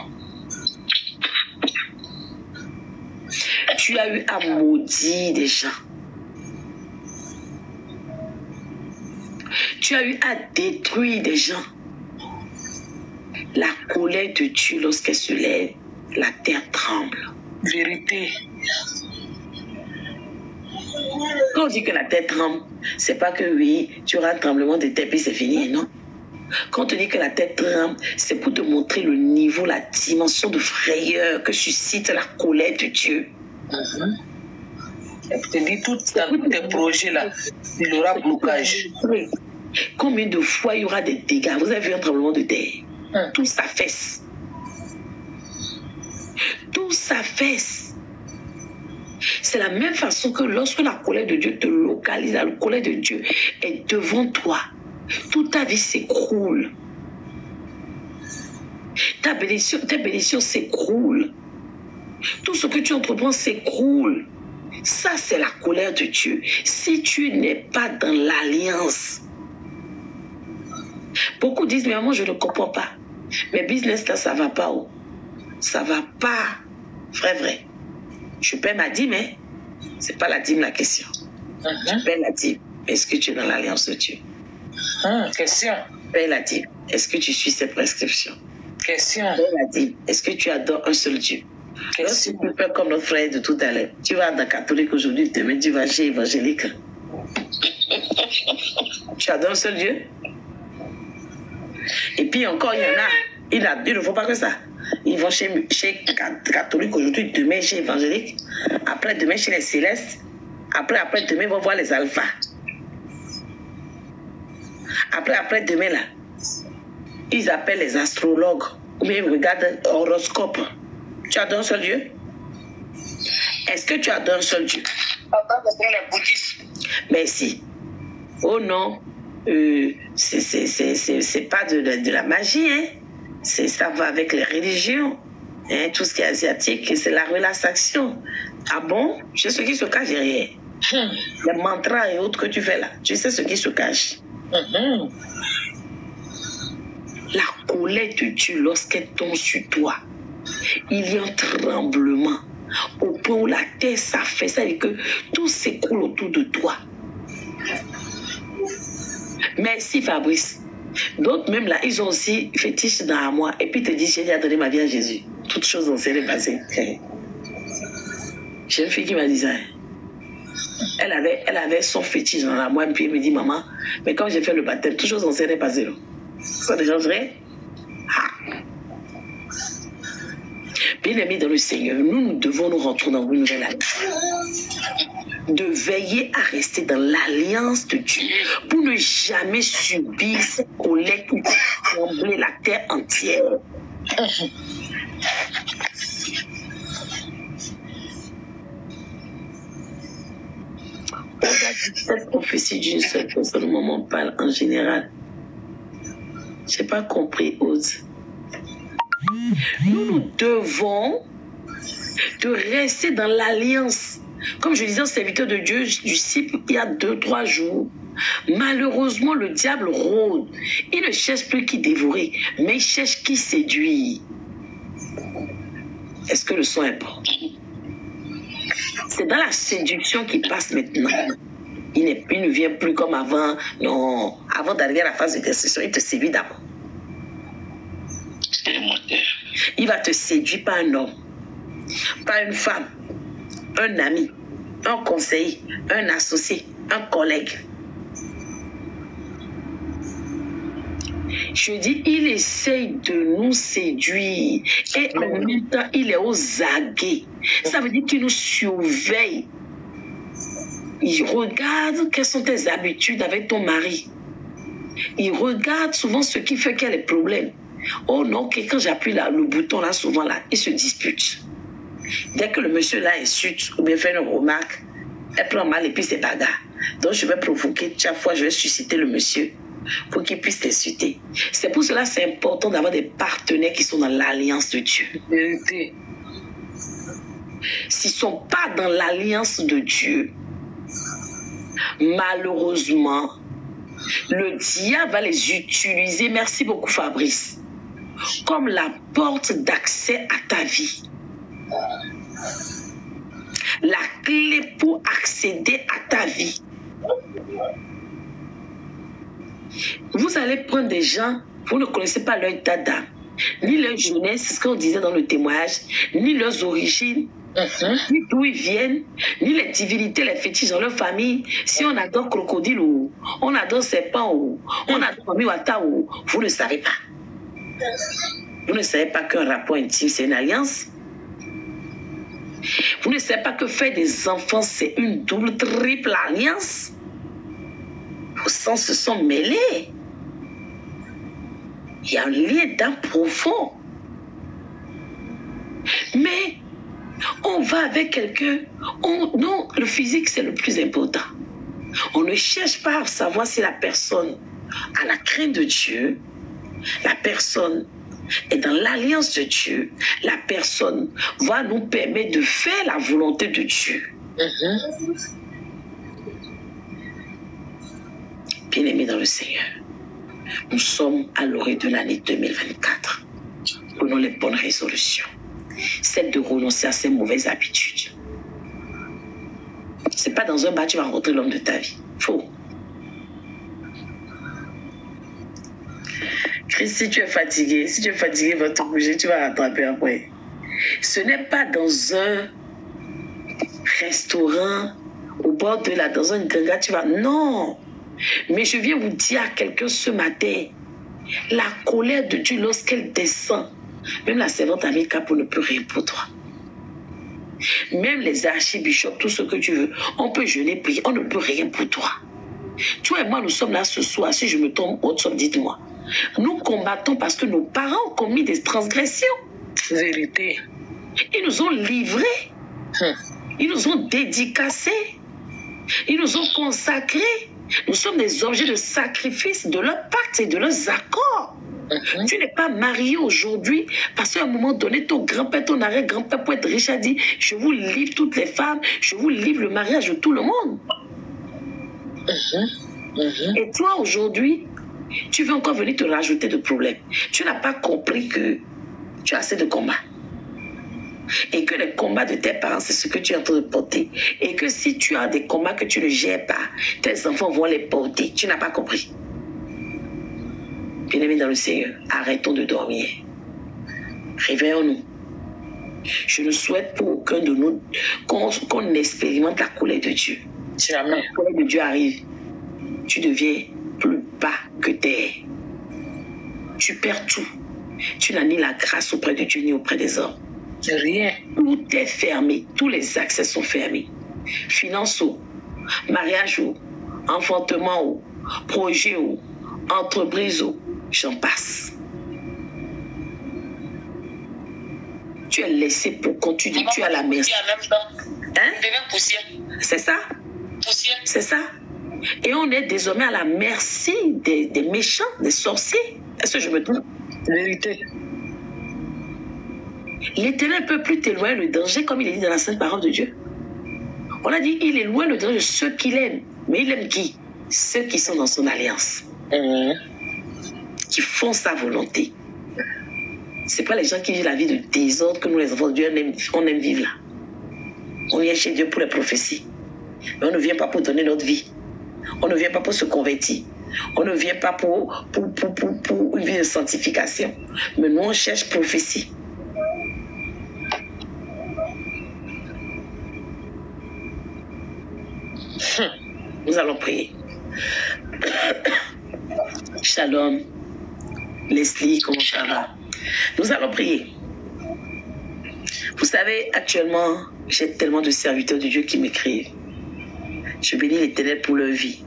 Tu as eu à maudire des gens. Tu as eu à détruire des gens. La colère te tue lorsqu'elle se lève. La terre tremble. Vérité. Quand on dit que la terre tremble, c'est pas que oui, tu auras un tremblement de terre puis c'est fini, non? Quand on te dit que la tête tremble, c'est pour te montrer le niveau, la dimension de frayeur que suscite la colère de Dieu. Elle te dit tout dans tes projets là, il y aura blocage. Oui. Combien de fois il y aura des dégâts? Vous avez vu un tremblement de terre? Tout s'affaisse. Tout s'affaisse. C'est la même façon que lorsque la colère de Dieu te localise, la colère de Dieu est devant toi. Toute ta vie s'écroule. Tes bénédictions s'écroulent. Tout ce que tu entreprends s'écroule. Ça, c'est la colère de Dieu. Si tu n'es pas dans l'alliance. Beaucoup disent, mais moi, je ne comprends pas. Mais business, là, ça ne va pas. Oh. Ça ne va pas. Vrai. Je paie ma dîme, mais ce n'est pas la dîme la question. Je paie la dîme. Est-ce que tu es dans l'alliance de Dieu? Question. Paie la dîme. Est-ce que tu suis ses prescriptions? Question. Paie la dîme. Est-ce que tu adores un seul Dieu? Lorsque tu fais comme notre frère de tout à l'heure, tu vas dans catholique aujourd'hui, demain tu vas chez évangélique. Tu adores un seul Dieu? Et puis encore, il y en a, il ne faut pas que ça. Ils vont chez catholique aujourd'hui, demain chez évangélique, après demain chez les célestes, après demain ils vont voir les alphas. Après demain là, ils appellent les astrologues, ou bien ils regardent l'horoscope. Tu adores un seul Dieu? Est-ce que tu adores un seul Dieu? Merci. Oh non, c'est pas de la magie, hein? Ça va avec les religions. Hein? Tout ce qui est asiatique, c'est la relaxation. Ah bon? Tu sais ce qui se cache derrière? Les mantras et autres que tu fais là, tu sais ce qui se cache? La colère te tue lorsqu'elle tombe sur toi. Il y a un tremblement au point où la terre s'affaisse, c'est-à-dire que tout s'écroule autour de toi. Merci Fabrice. D'autres même là, ils ont aussi fétiche dans moi et puis te disent j'ai déjà donné ma vie à Jésus. Toutes choses ont s'est passées. J'ai une fille qui m'a dit ça. Elle avait son fétiche dans la moelle, puis elle me dit, maman, mais quand j'ai fait le baptême, toujours on s'est passé. Ça dérangerait? Ah. Bien-aimés dans le Seigneur, nous devons nous rentrer dans une nouvelle année. De veiller à rester dans l'alliance de Dieu pour ne jamais subir cette colère qui fait trembler la terre entière. Cette prophétie d'une seule personne, au moment où on parle en général. Je n'ai pas compris, Aude. Nous devons de rester dans l'alliance. Comme je disais au serviteur de Dieu, du disciple, il y a 2-3 jours, malheureusement, le diable rôde. Il ne cherche plus qui dévorer, mais il cherche qui séduire. Est-ce que le son est bon? C'est dans la séduction qu'il passe maintenant. Il ne vient plus comme avant. Non, avant d'arriver à la phase de destruction, il te séduit d'abord. Il va te séduire par un homme, par une femme, un ami, un conseiller, un associé, un collègue. Je dis, il essaye de nous séduire et en même temps, il est aux aguets. Ça veut dire qu'il nous surveille. Il regarde quelles sont tes habitudes avec ton mari. Il regarde souvent ce qui fait qu'il y a les problèmes. Oh non, quand j'appuie là, le bouton là, souvent là, il se dispute. Dès que le monsieur là insulte ou bien fait une remarque, elle prend mal et puis c'est bagarre. Donc je vais provoquer, chaque fois je vais susciter le monsieur pour qu'il puisse t'insulter. C'est pour cela que c'est important d'avoir des partenaires qui sont dans l'alliance de Dieu. S'ils ne sont pas dans l'alliance de Dieu, malheureusement, le diable va les utiliser, merci beaucoup Fabrice, comme la porte d'accès à ta vie. La clé pour accéder à ta vie. Vous allez prendre des gens, vous ne connaissez pas leur état d'âme, ni leur jeunesse, c'est ce qu'on disait dans le témoignage, ni leurs origines, ni d'où ils viennent, ni les divinités, les fétiches dans leur famille. Si on adore crocodile ou on adore serpent ou on adore miwata ou vous ne savez pas. Vous ne savez pas qu'un rapport intime, c'est une alliance. Vous ne savez pas que faire des enfants, c'est une double, triple alliance. Vos sens se sont mêlés. Il y a un lien d'âme profond. Mais on va avec quelqu'un. Non, le physique, c'est le plus important. On ne cherche pas à savoir si la personne a la crainte de Dieu. La personne est dans l'alliance de Dieu. La personne va nous permettre de faire la volonté de Dieu. Bien-aimés dans le Seigneur, nous sommes à l'orée de l'année 2024. Prenons les bonnes résolutions. Celle de renoncer à ces mauvaises habitudes. C'est pas dans un bar que tu vas rencontrer l'homme de ta vie. Faux. Chris, si tu es fatigué, va te bouger, tu vas rattraper après. Ce n'est pas dans un restaurant, au bord de là, dans un ganga, tu vas... Non. Mais je viens vous dire à quelqu'un ce matin, la colère de Dieu lorsqu'elle descend, même la servante Amilka ne peut rien pour toi. Même les archibishops, tout ce que tu veux, on peut jeûner, prier, on ne peut rien pour toi. Toi et moi, nous sommes là ce soir. Si je me trompe, dites-moi. Nous combattons parce que nos parents ont commis des transgressions. Vérité. Ils nous ont livrés. Ils nous ont dédicacés. Ils nous ont consacrés. Nous sommes des objets de sacrifice de leurs pactes et de leurs accords. Tu n'es pas marié aujourd'hui parce qu'à un moment donné, ton grand-père, ton arrière-grand-père, pour être riche, a dit « Je vous livre toutes les femmes, je vous livre le mariage de tout le monde. » Et toi, aujourd'hui, tu veux encore venir te rajouter de problèmes. Tu n'as pas compris que tu as assez de combats. Et que les combats de tes parents, c'est ce que tu es en train de porter. Et que si tu as des combats que tu ne gères pas, tes enfants vont les porter. Tu n'as pas compris. Bien-aimés dans le Seigneur, arrêtons de dormir. Réveillons-nous. Je ne souhaite pour aucun de nous qu'on expérimente la colère de Dieu. Jamais. Quand le de Dieu arrive, tu deviens plus bas que terre. Tu perds tout. Tu n'as ni la grâce auprès de Dieu ni auprès des hommes. Rien. Tout est fermé. Tous les accès sont fermés. Finance, mariage, enfantement, projet, entreprise, j'en passe. Tu es laissé pour continuer. Tu es à la merci. Hein? C'est ça? C'est ça. Et on est désormais à la merci des méchants, des sorciers. Est-ce que je me trompe? Vérité. L'Éternel ne peut plus t'éloigner le danger, comme il est dit dans la sainte parole de Dieu. On a dit, il éloigne le danger de ceux qu'il aime. Mais il aime qui? Ceux qui sont dans son alliance. Qui font sa volonté. Ce n'est pas les gens qui vivent la vie de désordre que nous, les enfants de Dieu, on aime vivre là. On vient chez Dieu pour les prophéties. Mais on ne vient pas pour donner notre vie. On ne vient pas pour se convertir. On ne vient pas pour une vie de sanctification. Mais nous, on cherche prophétie. Nous allons prier. Shalom. Leslie, comment ça va? Nous allons prier. Vous savez, actuellement, j'ai tellement de serviteurs de Dieu qui m'écrivent. Je bénis l'Éternel pour leur vie.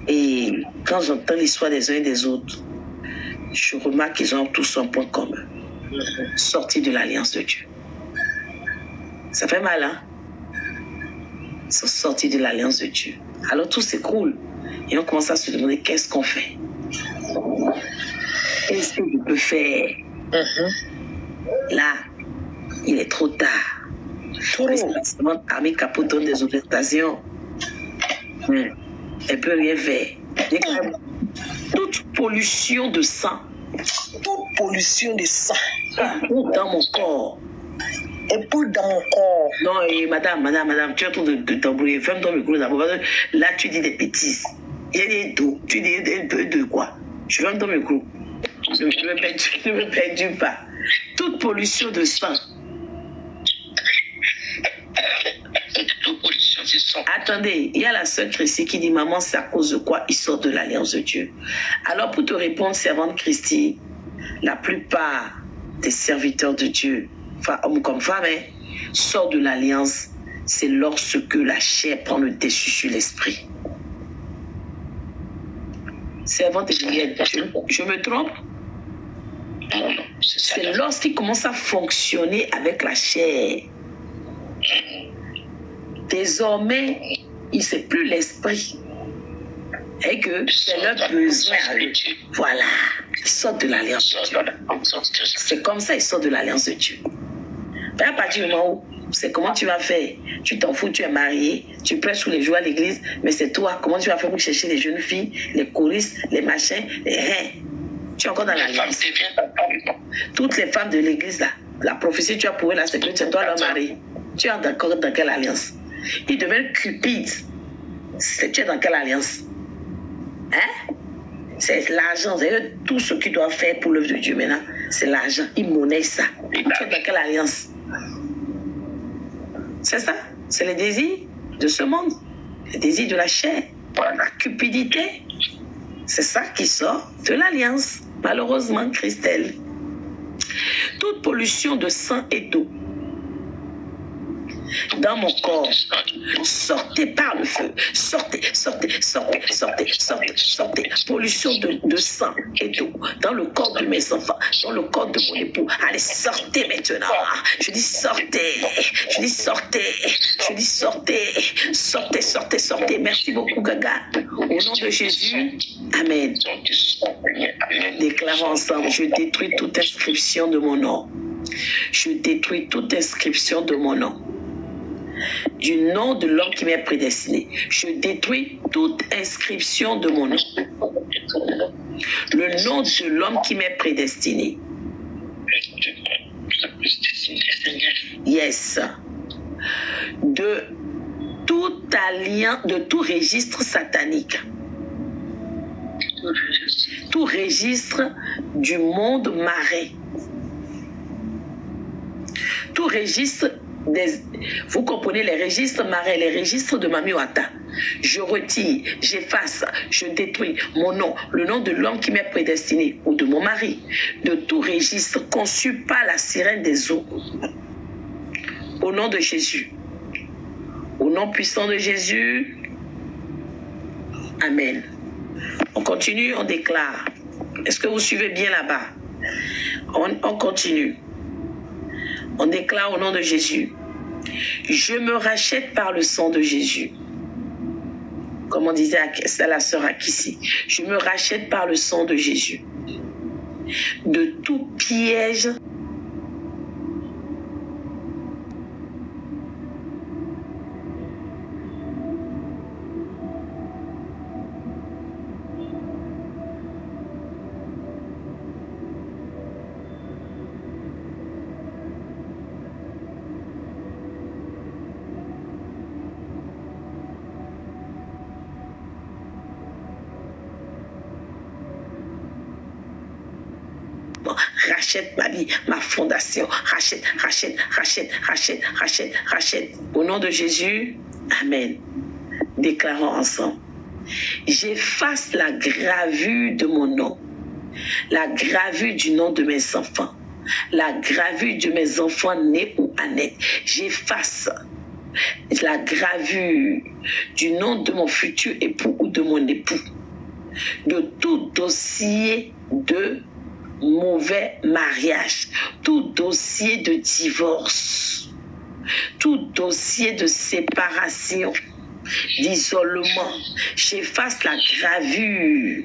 Et quand j'entends l'histoire des uns et des autres, je remarque qu'ils ont tous un point commun. Sortir de l'alliance de Dieu. Ça fait mal, hein? Ils sont sortis de l'alliance de Dieu. Alors tout s'écroule. Et on commence à se demander qu'est-ce qu'on fait? Qu'est-ce que je peux faire? Là, il est trop tard. Armée Capot donne des orientations. Elle ne peut rien faire. Toute pollution de sang. Toute pollution de sang. Dans mon corps. Et pour dans mon corps. Non, et madame, tu es en train de t'embrouiller. Ferme ton micro d'abord. Là, tu dis des bêtises. Il y a des dos. Tu dis de quoi? Je ferme ton micro. Ne me perds pas. Toute pollution de sang. Attendez, il y a la sœur Christy qui dit, maman, c'est à cause de quoi il sort de l'alliance de Dieu. Alors, pour te répondre, servante Christy, la plupart des serviteurs de Dieu, hommes comme femmes, sortent de l'alliance, c'est lorsque la chair prend le dessus sur l'esprit. Servante Juliette, je me trompe? C'est lorsqu'il commence à fonctionner avec la chair. Désormais, il ne sait plus l'esprit. Et que c'est leur besoin à eux. Voilà. Ils sortent de l'alliance de Dieu. C'est comme ça, ils sortent de l'alliance de Dieu. Mais à partir du moment où c'est comment tu vas faire? Tu t'en fous, tu es marié, tu prêches tous les jours à l'église, mais c'est toi. Comment tu vas faire pour chercher les jeunes filles, les choristes, les machins, les reins? Tu es encore dans l'alliance. Toutes les femmes de l'église, là, la prophétie, tu as prouvé là, c'est que c'est toi leur mari. Tu es d'accord dans quelle alliance? Ils deviennent cupides. Tu es dans quelle alliance? Hein? C'est l'argent. C'est tout ce qu'ils doivent faire pour l'œuvre de Dieu maintenant. C'est l'argent. Ils monnaient ça. Tu es dans quelle alliance? C'est ça. C'est les désirs de ce monde. Les désirs de la chair. La cupidité. C'est ça qui sort de l'alliance. Malheureusement, Christelle. Toute pollution de sang et d'eau dans mon corps, sortez par le feu, sortez, pollution de sang et d'eau dans le corps de mes enfants, dans le corps de mon époux. Allez, sortez maintenant. Je dis sortez, sortez. Merci beaucoup, Gaga. Au nom de Jésus, amen. Déclarons ensemble, je détruis toute inscription de mon nom. Je détruis toute inscription de mon nom. Du nom de l'homme qui m'est prédestiné. Je détruis toute inscription de mon nom. Le nom de l'homme qui m'est prédestiné. Yes. De tout alliance, de tout registre satanique. Tout registre du monde marais. Tout registre vous comprenez les registres marins, les registres de Mami Ouattara. Je retire, j'efface, je détruis mon nom, le nom de l'homme qui m'est prédestiné ou de mon mari, de tout registre conçu par la sirène des eaux. Au nom de Jésus. Au nom puissant de Jésus. Amen. On continue, on déclare. Est-ce que vous suivez bien là-bas? On continue. On déclare au nom de Jésus. Je me rachète par le sang de Jésus. Comme on disait à la sœur Akissi. Je me rachète par le sang de Jésus. De tout piège rachète ma vie, ma fondation, rachète. Au nom de Jésus, amen. Déclarons ensemble. J'efface la gravure de mon nom, la gravure du nom de mes enfants, la gravure de mes enfants nés ou à naître. J'efface la gravure du nom de mon futur époux ou de mon époux, de tout dossier de mauvais mariage, tout dossier de divorce, tout dossier de séparation, d'isolement. J'efface la gravure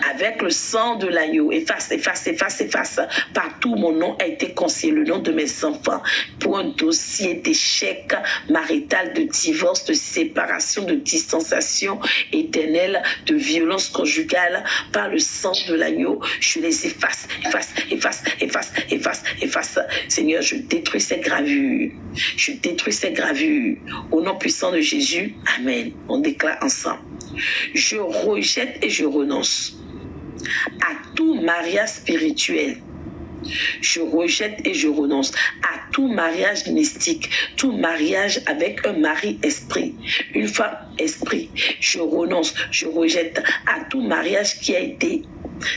avec le sang de l'agneau. Efface. Partout mon nom a été consigné, le nom de mes enfants, pour un dossier d'échec marital, de divorce, de séparation, de distanciation éternelle, de violence conjugale. Par le sang de l'agneau, je les efface. Seigneur, je détruis ces gravures. Au nom puissant de Jésus, amen. On déclare ensemble. Je rejette et je renonce à tout mariage spirituel. Je rejette et je renonce à tout mariage mystique, tout mariage avec un mari esprit, une femme esprit. Je renonce, je rejette à tout mariage qui a été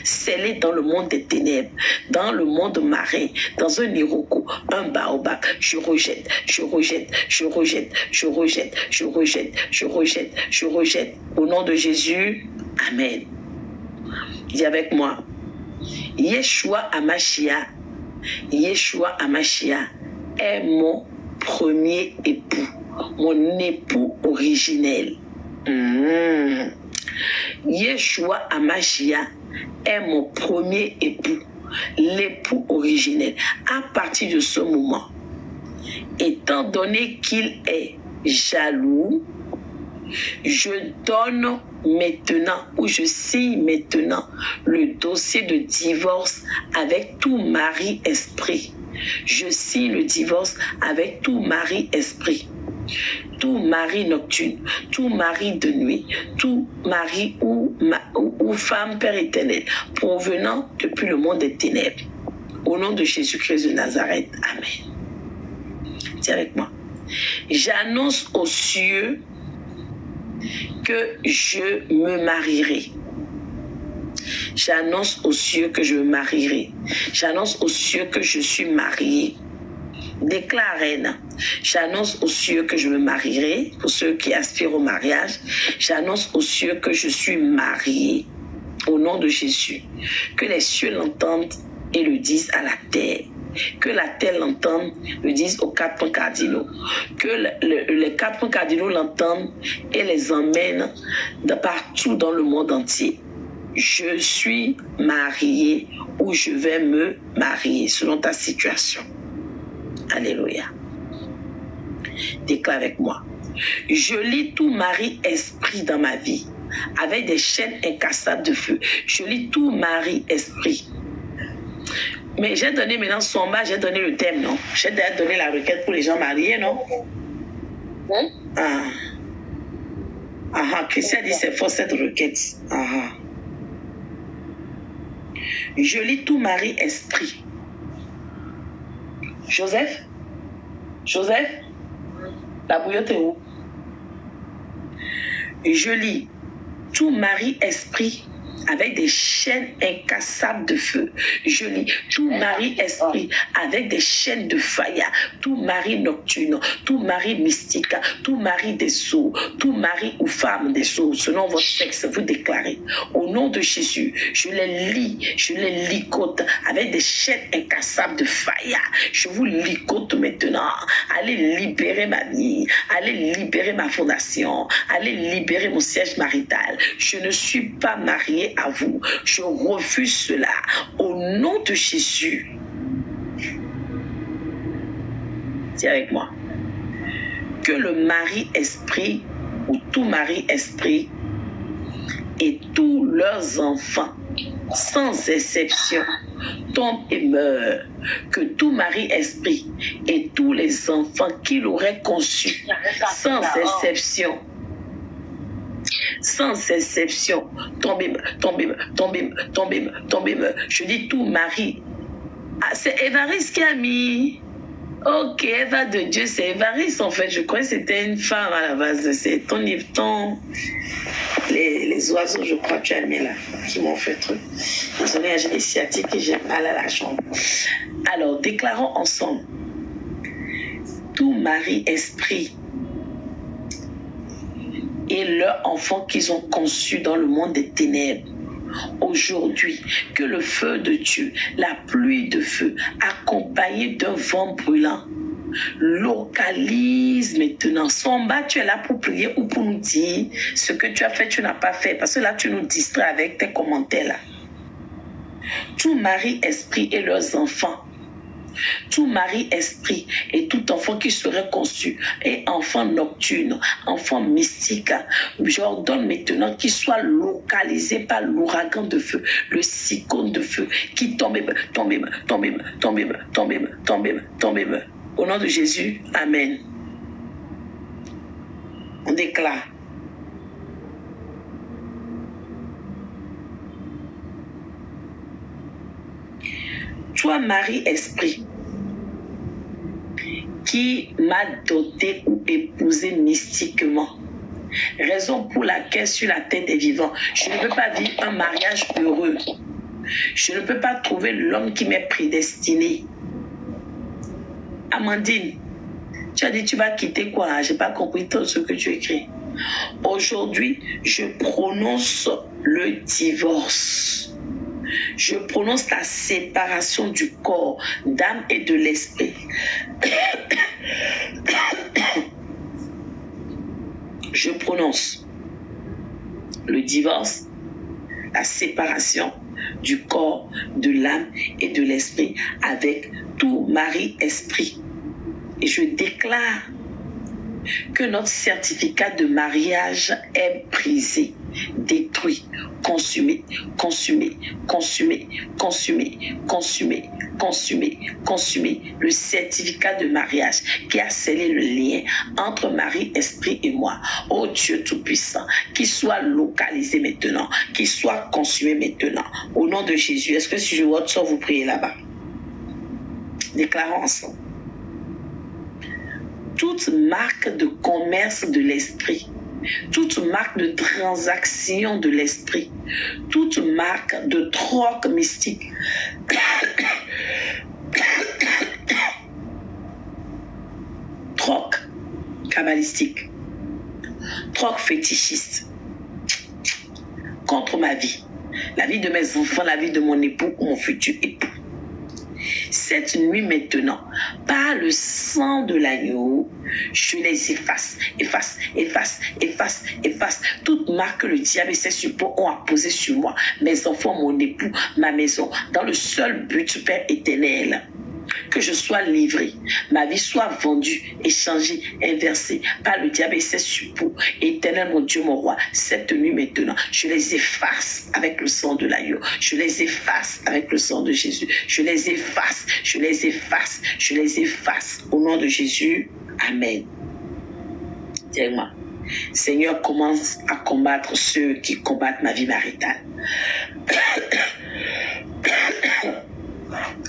scellé dans le monde des ténèbres, dans le monde marin, dans un iroko, un baobab. Je rejette. Au nom de Jésus, amen. Dis avec moi. Yeshua Amashia est mon premier époux, mon époux originel. Yeshua Amashia est mon premier époux, l'époux originel. À partir de ce moment, étant donné qu'il est jaloux, je donne maintenant ou je signe maintenant le dossier de divorce avec tout mari esprit. Je signe le divorce avec tout mari esprit, tout mari nocturne, tout mari de nuit, tout mari ou femme père éternel provenant depuis le monde des ténèbres. Au nom de Jésus-Christ de Nazareth, amen. Dis avec moi. J'annonce aux cieux que je me marierai. J'annonce aux cieux que je me marierai. J'annonce aux cieux que je suis mariée. Déclare, reine. J'annonce aux cieux que je me marierai. Pour ceux qui aspirent au mariage, j'annonce aux cieux que je suis mariée. Au nom de Jésus. Que les cieux l'entendent et le disent à la terre. Que la terre l'entende, le disent aux 4 points cardinaux. Que les 4 points cardinaux l'entendent et les emmènent de partout dans le monde entier. Je suis mariée ou je vais me marier selon ta situation. Alléluia. Déclare avec moi. Je lis tout mari esprit dans ma vie avec des chaînes incassables de feu. Je lis tout mari esprit. Mais j'ai donné maintenant son bas, j'ai donné le thème, non? J'ai déjà donné la requête pour les gens mariés, non? Christian dit c'est faux cette requête. Je lis tout mari esprit Joseph? Joseph? La bouillotte est où? Je lis. Tout mari-esprit avec des chaînes incassables de feu. Je lis. Tout mari-esprit avec des chaînes de faya. Tout mari nocturne. Tout mari mystique. Tout mari des sourds. Tout mari ou femme des sourds. Selon votre sexe, vous déclarez. Au nom de Jésus, je les lis. Je les licote avec des chaînes incassables de faya. Je vous licote maintenant. Allez libérer ma vie. Allez libérer ma fondation. Allez libérer mon siège marital. Je ne suis pas mariée à vous. Je refuse cela au nom de Jésus. Dis avec moi. Que le mari-esprit ou tout mari-esprit et tous leurs enfants, sans exception, tombent et meurent. Que tout mari-esprit et tous les enfants qu'il aurait conçus, sans exception, tombez. Je dis tout mari. Ah, c'est Évariste qui a mis. Ok, Eva de Dieu, c'est Évariste en fait. Je crois que c'était une femme à la base. C'est ton les oiseaux, je crois que tu as mis là, qui m'ont fait truc. Désolé, j'ai des sciatiques et j'ai mal à la chambre. Alors, déclarons ensemble. Tout mari-esprit et leurs enfants qu'ils ont conçus dans le monde des ténèbres. Aujourd'hui, que le feu de Dieu, la pluie de feu, accompagnée d'un vent brûlant, localise maintenant. Son bas, tu es là pour prier ou pour nous dire ce que tu as fait, tu n'as pas fait. Parce que là, tu nous distrais avec tes commentaires là. Tout mari-esprit et leurs enfants. Tout mari-esprit et tout enfant qui serait conçu, et enfant nocturne, enfant mystique, j'ordonne maintenant qu'il soit localisé par l'ouragan de feu, le cyclone de feu, qui tombe. Au nom de Jésus, amen. On déclare. Toi, mari-esprit, qui m'a doté ou épousé mystiquement, raison pour laquelle sur la tête des vivants, je ne peux pas vivre un mariage heureux. Je ne peux pas trouver l'homme qui m'est prédestiné. Amandine, tu as dit tu vas quitter quoi? Je n'ai pas compris tout ce que tu écris. Aujourd'hui, je prononce le divorce. Je prononce la séparation du corps, d'âme et de l'esprit. Je prononce le divorce, la séparation du corps, de l'âme et de l'esprit avec tout mari-esprit. Et je déclare que notre certificat de mariage est brisé, détruit, consumé, le certificat de mariage qui a scellé le lien entre mari, esprit et moi. Oh Dieu Tout-Puissant, qu'il soit localisé maintenant, qu'il soit consumé maintenant. Au nom de Jésus, est-ce que si je vote sans vous prier là-bas? Déclarons ensemble. Toute marque de commerce de l'esprit, toute marque de transaction de l'esprit, toute marque de troc mystique, troc kabbalistique, troc fétichiste, contre ma vie, la vie de mes enfants, la vie de mon époux ou mon futur époux. Cette nuit maintenant, par le sang de l'agneau, je les efface. Toute marque que le diable et ses supports ont apposé sur moi, mes enfants, mon époux, ma maison, dans le seul but, Père éternel, que je sois livré, ma vie soit vendue, échangée, inversée par le diable et ses supports. Éternel, mon Dieu, mon roi, cette nuit maintenant, je les efface avec le sang de l'agneau. Je les efface avec le sang de Jésus. Je les efface. Au nom de Jésus, amen. Dis-moi, Seigneur, commence à combattre ceux qui combattent ma vie maritale.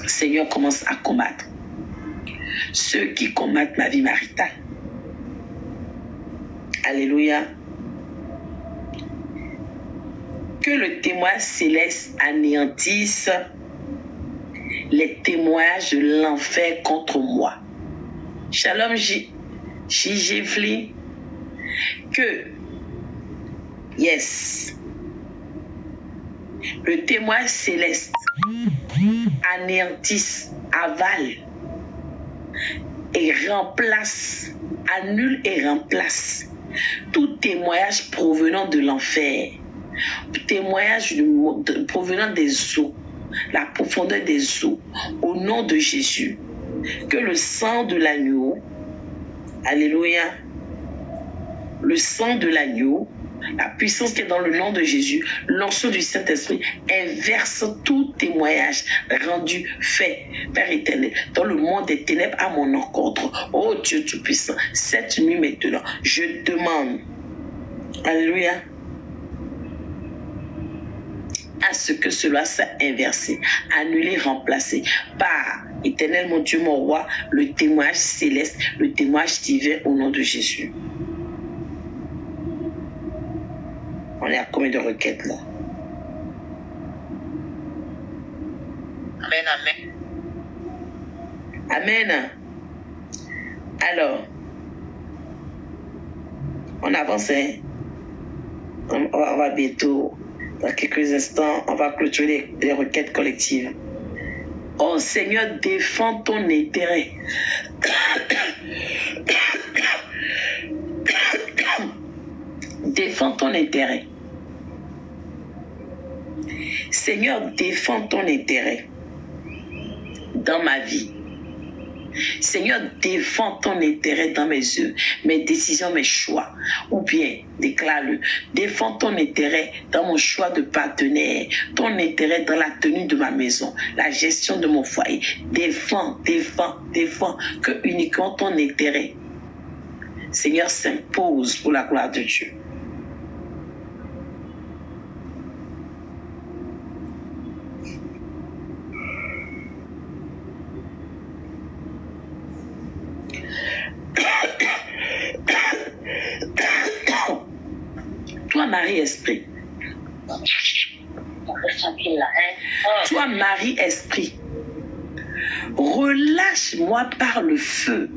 Seigneur, commence à combattre ceux qui combattent ma vie maritale. Alléluia. Que le témoin céleste anéantisse les témoignages de l'enfer contre moi. Shalom Jijivli. Que, yes, le témoin céleste anéantisse, avale et remplace, annule et remplace tout témoignage provenant de l'enfer, témoignage provenant des eaux, la profondeur des eaux, au nom de Jésus. Que le sang de l'agneau, alléluia, le sang de l'agneau, la puissance qui est dans le nom de Jésus, l'onction du Saint-Esprit, inverse tout témoignage rendu, fait, Père éternel, dans le monde des ténèbres à mon encontre. Oh Dieu Tout-Puissant, cette nuit maintenant, je demande, alléluia, à ce que cela soit inversé, annulé, remplacé par, éternel mon Dieu, mon roi, le témoignage céleste, le témoignage divin au nom de Jésus. On est à combien de requêtes là? Amen, amen. Amen. Alors, on avance, hein? On va bientôt, dans quelques instants, on va clôturer les requêtes collectives. Oh Seigneur, défends ton intérêt. Défends ton intérêt. Seigneur, défends ton intérêt dans ma vie. Seigneur, défends ton intérêt dans mes yeux, mes décisions, mes choix. Ou bien, déclare-le, défends ton intérêt dans mon choix de partenaire, ton intérêt dans la tenue de ma maison, la gestion de mon foyer. Défends, défends, défends, que uniquement ton intérêt, Seigneur, s'impose pour la gloire de Dieu. Toi, Marie-Esprit. Toi, Marie-Esprit. Relâche-moi par le feu.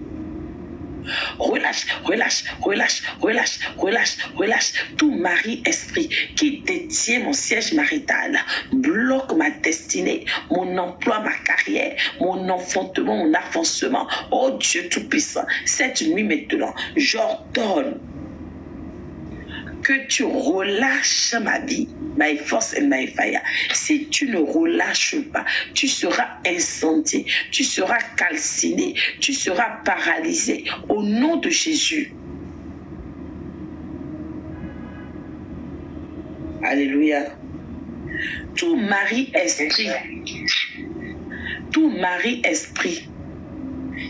Relâche, relâche, relâche, relâche, relâche, relâche tout Marie-Esprit qui détient mon siège marital, bloque ma destinée, mon emploi, ma carrière, mon enfantement, mon avancement. Oh Dieu Tout-Puissant, cette nuit maintenant, j'ordonne que tu relâches ma vie, my force and my fire. Si tu ne relâches pas, tu seras incendié, tu seras calciné, tu seras paralysé au nom de Jésus. Alléluia. Tout Marie-Esprit,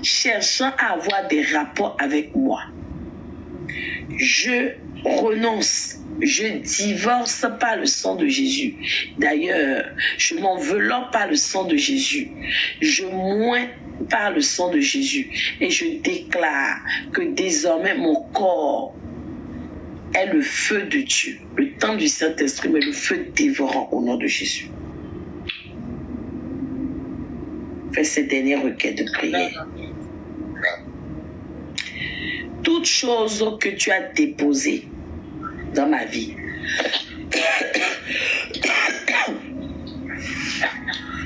cherchant à avoir des rapports avec moi, je renonce, je divorce par le sang de Jésus. D'ailleurs, je m'enveloppe par le sang de Jésus. Je moins par le sang de Jésus. Et je déclare que désormais mon corps est le feu de Dieu, le temple du Saint-Esprit, mais le feu dévorant au nom de Jésus. Fais cette dernière requête de prière. Toute chose que tu as déposée dans ma vie,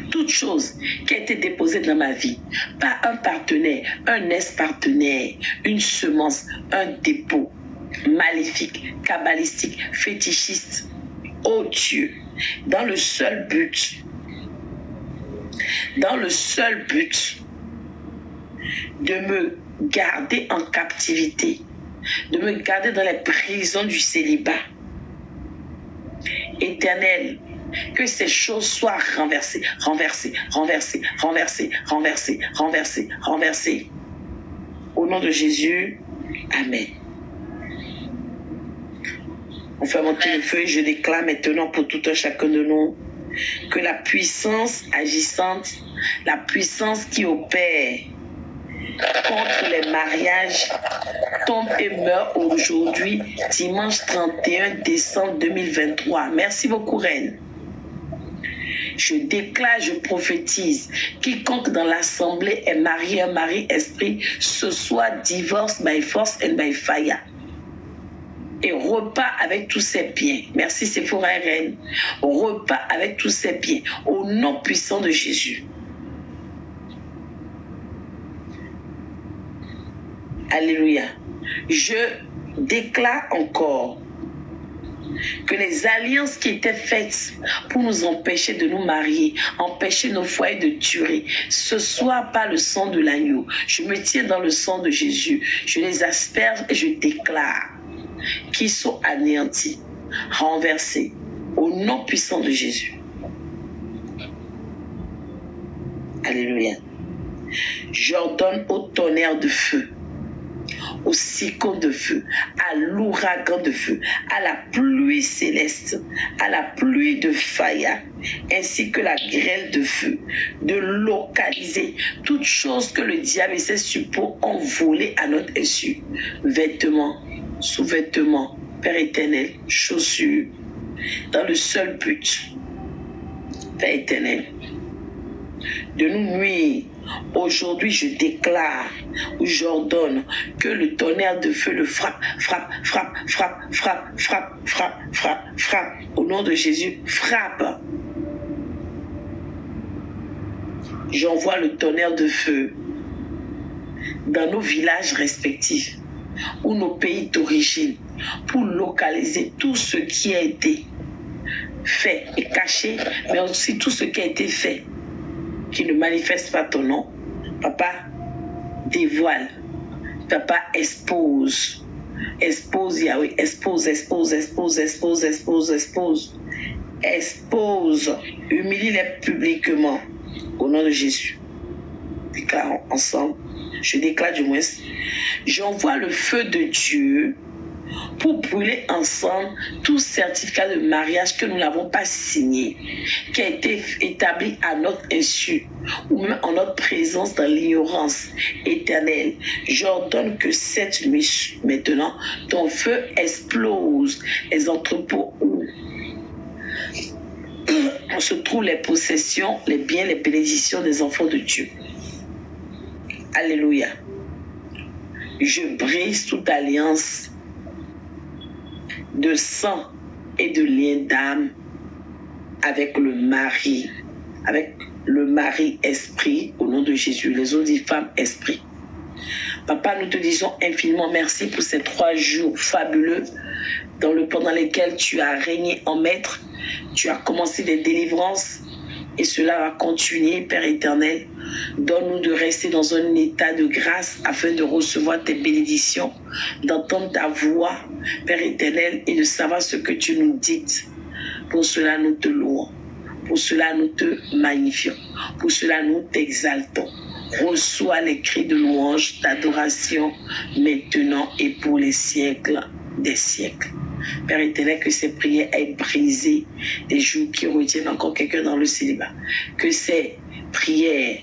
toute chose qui a été déposée dans ma vie par un partenaire, un ex-partenaire, une semence, un dépôt maléfique, kabbalistique, fétichiste, oh Dieu, dans le seul but de me garder en captivité, de me garder dans les prisons du célibat. Éternel, que ces choses soient renversées, renversées, renversées, renversées, renversées, renversées, renversées. Au nom de Jésus, Amen. On fait monter le feu et je déclare maintenant pour tout un chacun de nous que la puissance agissante, la puissance qui opère contre les mariages tombe et meurt aujourd'hui, dimanche 31 décembre 2023. Merci beaucoup, Reine. Je déclare, je prophétise, quiconque dans l'assemblée est marié, un mari esprit, ce soit divorce by force and by fire. Et repart avec tous ses biens. Merci Sephora et Reine. Repart avec tous ses biens. Au nom puissant de Jésus. Alléluia. Je déclare encore que les alliances qui étaient faites pour nous empêcher de nous marier, empêcher nos foyers de durer, ce soit par le sang de l'agneau. Je me tiens dans le sang de Jésus. Je les asperge et je déclare qu'ils sont anéantis, renversés, au nom puissant de Jésus. Alléluia. J'ordonne au tonnerre de feu, au cyclone de feu, à l'ouragan de feu, à la pluie céleste, à la pluie de fire, ainsi que la grêle de feu, de localiser toutes choses que le diable et ses suppôts ont volées à notre insu. Vêtements, sous-vêtements, Père éternel, chaussures, dans le seul but, Père éternel, de nous nuire. Aujourd'hui, je déclare ou j'ordonne que le tonnerre de feu le frappe, frappe, frappe, frappe, frappe, frappe, frappe, frappe, frappe. Au nom de Jésus, frappe. J'envoie le tonnerre de feu dans nos villages respectifs ou nos pays d'origine pour localiser tout ce qui a été fait et caché, mais aussi tout ce qui a été fait qui ne manifeste pas ton nom. Papa, dévoile. Papa, expose. Expose, Yahweh. Expose, expose, expose, expose, expose, expose. Expose. Humilie-les publiquement. Au nom de Jésus. Déclarons ensemble. Je déclare du moins. J'envoie le feu de Dieu pour brûler ensemble tout certificat de mariage que nous n'avons pas signé, qui a été établi à notre insu, ou même en notre présence dans l'ignorance éternelle. J'ordonne que cette nuit, maintenant, ton feu explose les entrepôts où se trouvent les possessions, les biens, les bénédictions des enfants de Dieu. Alléluia. Je brise toute alliance de sang et de lien d'âme avec le mari esprit, au nom de Jésus. Les autres disent femme esprit. Papa, nous te disons infiniment merci pour ces 3 jours fabuleux pendant lesquels tu as régné en maître, tu as commencé des délivrances et cela va continuer, Père éternel. Donne-nous de rester dans un état de grâce afin de recevoir tes bénédictions, d'entendre ta voix, Père éternel, et de savoir ce que tu nous dites. Pour cela, nous te louons. Pour cela, nous te magnifions. Pour cela, nous t'exaltons. Reçois les cris de louange, d'adoration, maintenant et pour les siècles des siècles. Père éternel, que ces prières aient brisé des jours qui retiennent encore quelqu'un dans le célibat. Que ces prières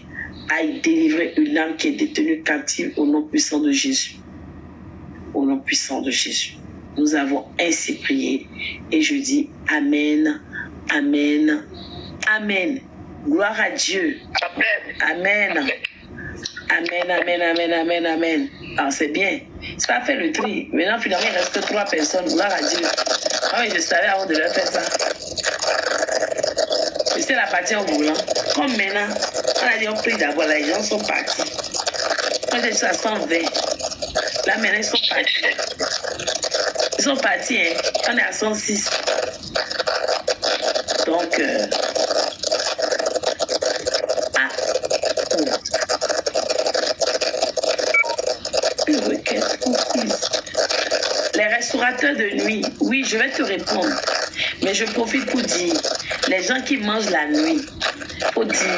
aillent délivrer une âme qui est détenue captive au nom puissant de Jésus. Au nom puissant de Jésus. Nous avons ainsi prié et je dis Amen, Amen, Amen. Gloire à Dieu. Amen. Amen, amen, amen, amen, amen. Alors c'est bien. C'est pas fait le tri. Maintenant, finalement, il ne reste que 3 personnes. Gloire à Dieu. Ah oui, je savais avant de leur faire ça. C'est la partie en voulant. Comme maintenant, on a dit on prie d'abord, les gens sont partis. Moi, j'ai dit à 120. Là, maintenant, ils sont partis. Ils sont partis, hein. On est à 106. Donc, les restaurateurs de nuit, oui, je vais te répondre. Mais je profite pour dire, les gens qui mangent la nuit, faut dire.